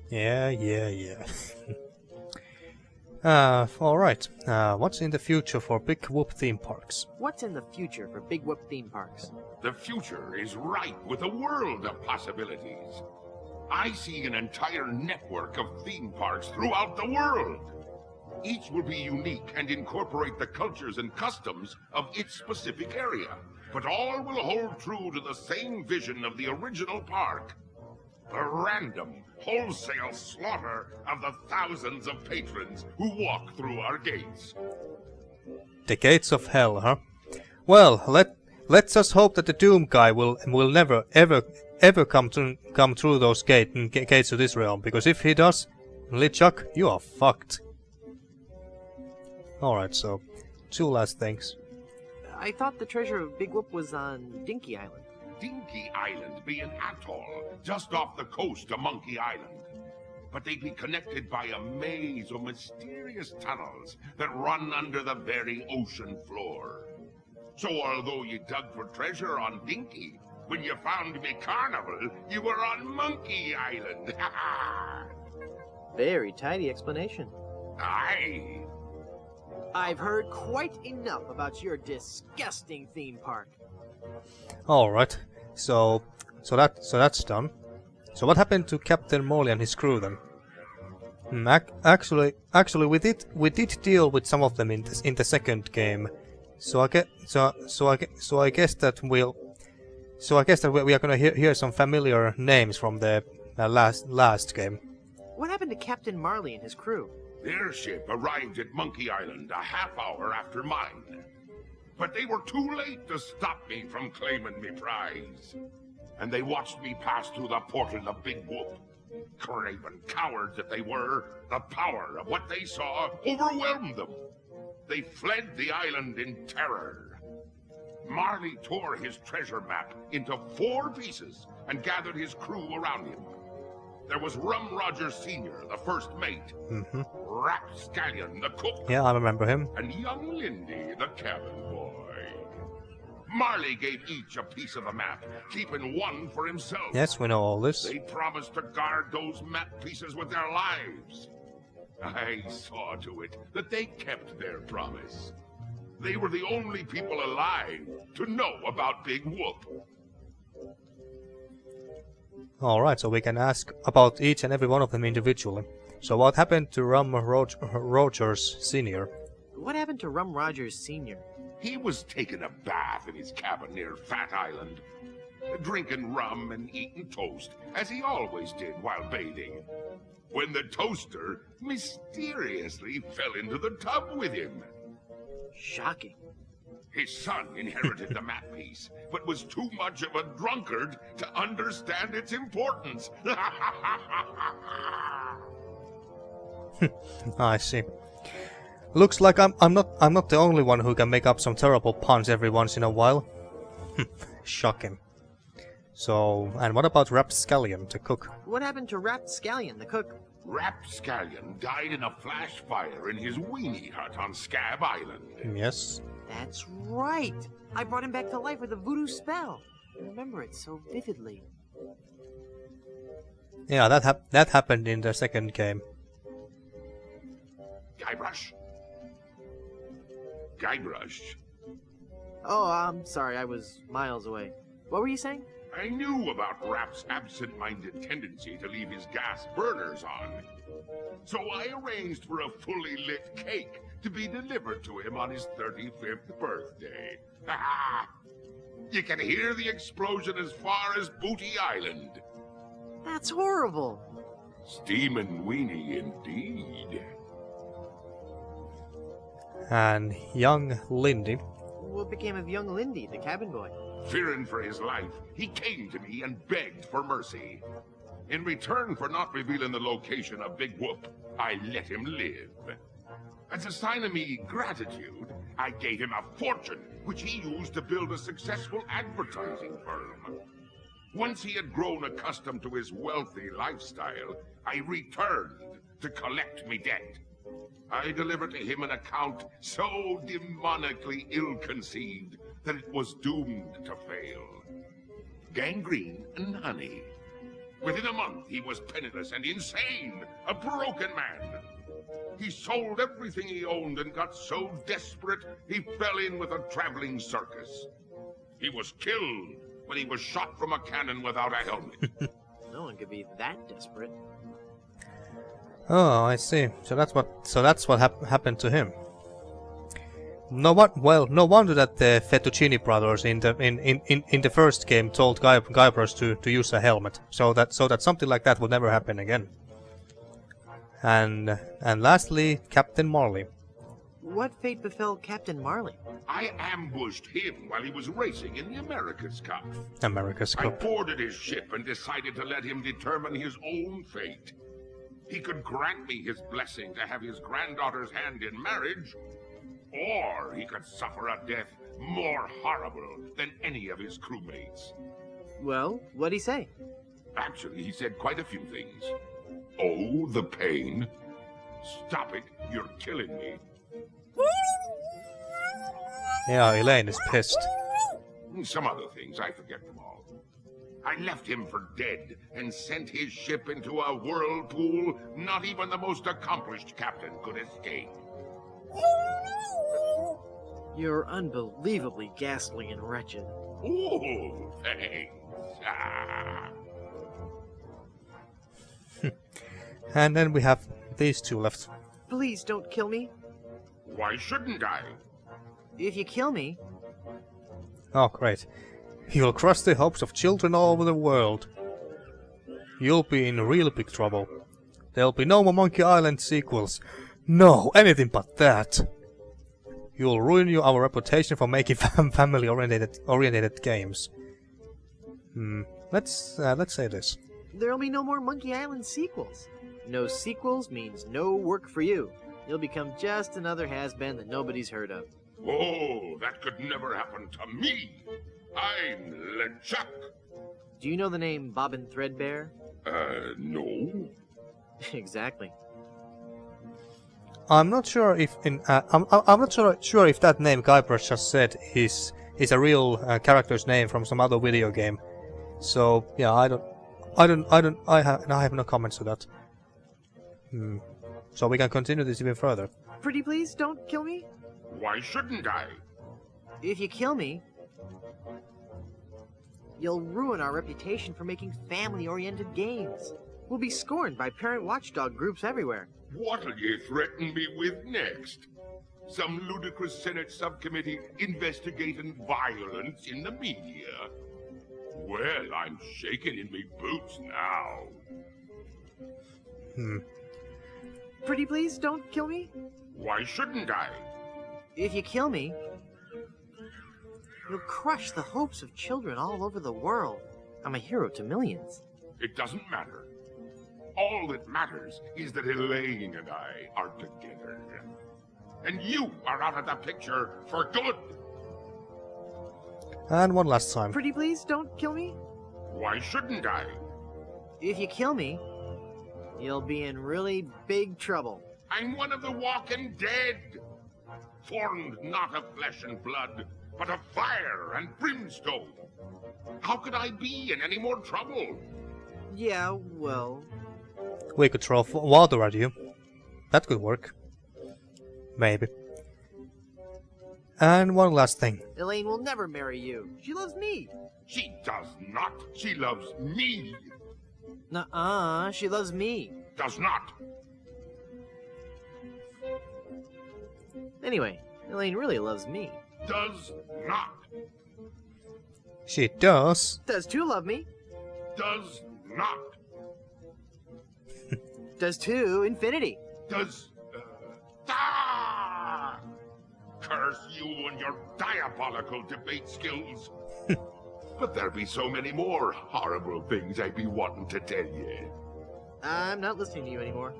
Yeah. Alright. What's in the future for Big Whoop theme parks? What's in the future for Big Whoop theme parks? The future is ripe with a world of possibilities. I see an entire network of theme parks throughout the world. Each will be unique and incorporate the cultures and customs of its specific area, but all will hold true to the same vision of the original park. The random, wholesale slaughter of the thousands of patrons who walk through our gates. The gates of hell, huh? Well, let's just hope that the Doom guy will never ever come through those gates of this realm, because if he does, LeChuck, you are fucked. Alright, so 2 last things. I thought the treasure of Big Whoop was on Dinky Island. Dinky Island be an atoll just off the coast of Monkey Island. But they be connected by a maze of mysterious tunnels that run under the very ocean floor. So although you dug for treasure on Dinky, when you found me carnival, you were on Monkey Island. Very tidy explanation. Aye. I've heard quite enough about your disgusting theme park. Alright, so that's done. So what happened to Captain Morley and his crew then? Actually, we did deal with some of them in the second game. So I guess that we are gonna hear some familiar names from the last game. What happened to Captain Marley and his crew? Their ship arrived at Monkey Island a half hour after mine. But they were too late to stop me from claiming me prize. And they watched me pass through the portal of Big Whoop. Craven cowards that they were, the power of what they saw overwhelmed them. They fled the island in terror. Marley tore his treasure map into 4 pieces and gathered his crew around him. There was Rum Roger Sr., the first mate, Rapscallion, the cook, yeah, I remember him, and young Lindy, the cabin boy. Marley gave each a piece of the map, keeping one for himself. Yes, we know all this. They promised to guard those map pieces with their lives. I saw to it that they kept their promise. They were the only people alive to know about Big Whoop. Alright, so we can ask about each and every one of them individually. So what happened to Rogers Sr.? What happened to Rum Rogers Sr.? He was taking a bath in his cabin near Fat Island, drinking rum and eating toast, as he always did while bathing, when the toaster mysteriously fell into the tub with him. Shocking. His son inherited the map piece, but was too much of a drunkard to understand its importance. I see. Looks like I'm not the only one who can make up some terrible puns every once in a while. Shocking. So, and what about Rapscallion, the cook? What happened to Rapscallion, the cook? Rapscallion died in a flash fire in his weenie hut on Scab Island. Yes. That's right! I brought him back to life with a voodoo spell. I remember it so vividly. Yeah, that happened in the second game. Guybrush? Guybrush? Oh, I'm sorry, I was miles away. What were you saying? I knew about Rap's absent-minded tendency to leave his gas burners on. So I arranged for a fully lit cake to be delivered to him on his 35th birthday. Ha ha! You can hear the explosion as far as Booty Island. That's horrible. Steamin' weenie indeed. And young Lindy. What became of young Lindy, the cabin boy? Fearing for his life, he came to me and begged for mercy. In return for not revealing the location of Big Whoop, I let him live. As a sign of me gratitude, I gave him a fortune, which he used to build a successful advertising firm. Once he had grown accustomed to his wealthy lifestyle, I returned to collect me debt. I delivered to him an account so demonically ill-conceived that it was doomed to fail. Gangrene and honey. Within a month, he was penniless and insane, a broken man. He sold everything he owned and got so desperate, he fell in with a traveling circus. He was killed when he was shot from a cannon without a helmet. No one could be that desperate. Oh, I see. So that's what happened to him. No wonder that the Fettuccine brothers in the first game told Guybrush to use a helmet, so that something like that would never happen again. And lastly, Captain Marley. What fate befell Captain Marley? I ambushed him while he was racing in the America's Cup. America's Cup. I boarded his ship and decided to let him determine his own fate. He could grant me his blessing to have his granddaughter's hand in marriage, or he could suffer a death more horrible than any of his crewmates. Well, what'd he say? Actually, he said quite a few things. Oh, the pain. Stop it, you're killing me. Yeah, Elaine is pissed. Some other things, I forget them all. I left him for dead and sent his ship into a whirlpool not even the most accomplished captain could escape. You're unbelievably ghastly and wretched. Oh, thanks. Ah. And then we have these two left. Please don't kill me. Why shouldn't I? If you kill me... Oh, great. You'll crush the hopes of children all over the world. You'll be in real big trouble. There'll be no more Monkey Island sequels. No, anything but that. You'll ruin our reputation for making family-oriented games. Let's say this. There'll be no more Monkey Island sequels. No sequels means no work for you. You'll become just another has-been that nobody's heard of. Oh, that could never happen to me. I'm LeChuck. Do you know the name Bobbin Threadbare? No. Exactly. I'm not sure if I'm not sure if that name Guybrush just said is is a real character's name from some other video game. So yeah, I have no comments to that. So we can continue this even further. Pretty please, don't kill me. Why shouldn't I? If you kill me, you'll ruin our reputation for making family-oriented games. We'll be scorned by parent watchdog groups everywhere. What'll you threaten me with next? Some ludicrous Senate subcommittee investigating violence in the media? Well, I'm shaking in me boots now. Pretty please, don't kill me. Why shouldn't I? If you kill me, you'll crush the hopes of children all over the world. I'm a hero to millions. It doesn't matter. All that matters is that Elaine and I are together. And you are out of the picture for good. And one last time. Pretty please, don't kill me. Why shouldn't I? If you kill me, you'll be in really big trouble. I'm one of the walking dead. Formed not of flesh and blood, but of fire and brimstone. How could I be in any more trouble? Yeah, well... We could throw water at you. That could work. Maybe. And one last thing. Elaine will never marry you. She loves me. She does not. She loves me. Nuh-uh, she loves me. Does not. Anyway, Elaine really loves me. Does not. She does. Does too love me. Does not. Does too, infinity. Does... Curse you and your diabolical debate skills. But there be so many more horrible things I be wanting to tell you. I'm not listening to you anymore.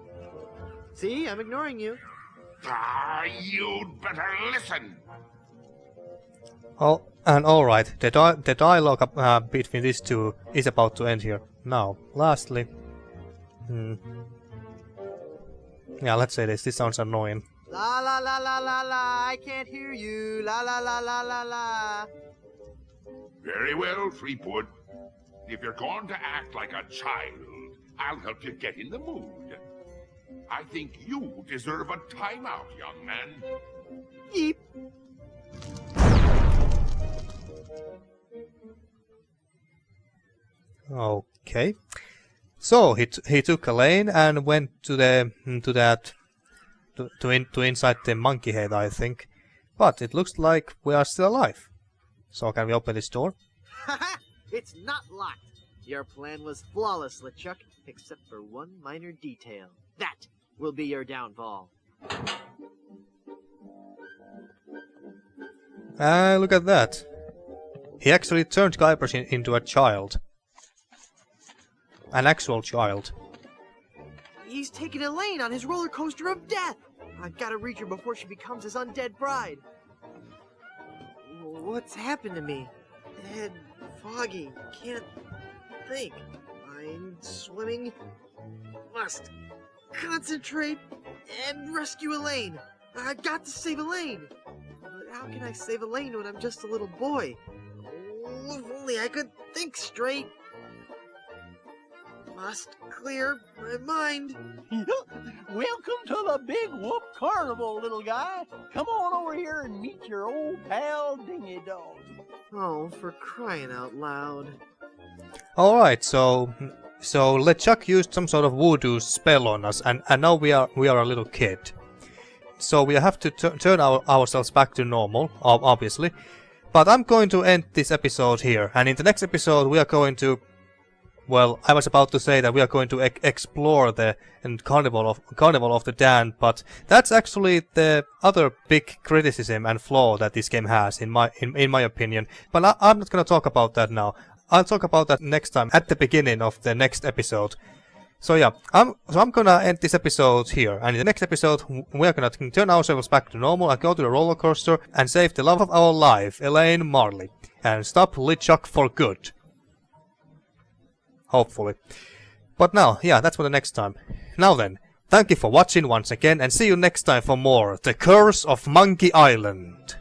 See, I'm ignoring you. You'd better listen. Oh, and alright, the dialogue between these two is about to end here. Now, lastly... Yeah, let's say this. This sounds annoying. La la la la la la, I can't hear you. La la la la la la. Very well, Threepwood. If you're going to act like a child, I'll help you get in the mood. I think you deserve a timeout, young man. Yeep. Okay. So he took Elaine and went to inside the monkey head, I think. But it looks like we are still alive. So can we open this door? Haha! It's not locked. Your plan was flawless, LeChuck, except for one minor detail. That will be your downfall. Look at that. He actually turned Guybrush into a child. An actual child. He's taken Elaine on his roller coaster of death. I've got to reach her before she becomes his undead bride. What's happened to me? Head foggy. Can't think. I'm swimming. Must concentrate and rescue Elaine. I've got to save Elaine. But how can I save Elaine when I'm just a little boy? Oh, if only I could think straight. Must clear my mind. Welcome to the Big Whoop Carnival, little guy. Come on over here and meet your old pal Dingy Dog. Oh, for crying out loud. Alright, so LeChuck used some sort of voodoo spell on us, and now we are a little kid. So we have to turn ourselves back to normal, obviously. But I'm going to end this episode here, and in the next episode we are going to... Well, I was about to say that we are going to explore the Carnival of the Damned, but that's actually the other big criticism and flaw that this game has, in my opinion. But I'm not going to talk about that now. I'll talk about that next time, at the beginning of the next episode. So yeah, I'm gonna end this episode here, and in the next episode we're gonna turn ourselves back to normal and go to the roller coaster and save the love of our life, Elaine Marley, and stop LeChuck for good. Hopefully. But now, yeah, that's for the next time. Now then, thank you for watching once again, and see you next time for more The Curse of Monkey Island.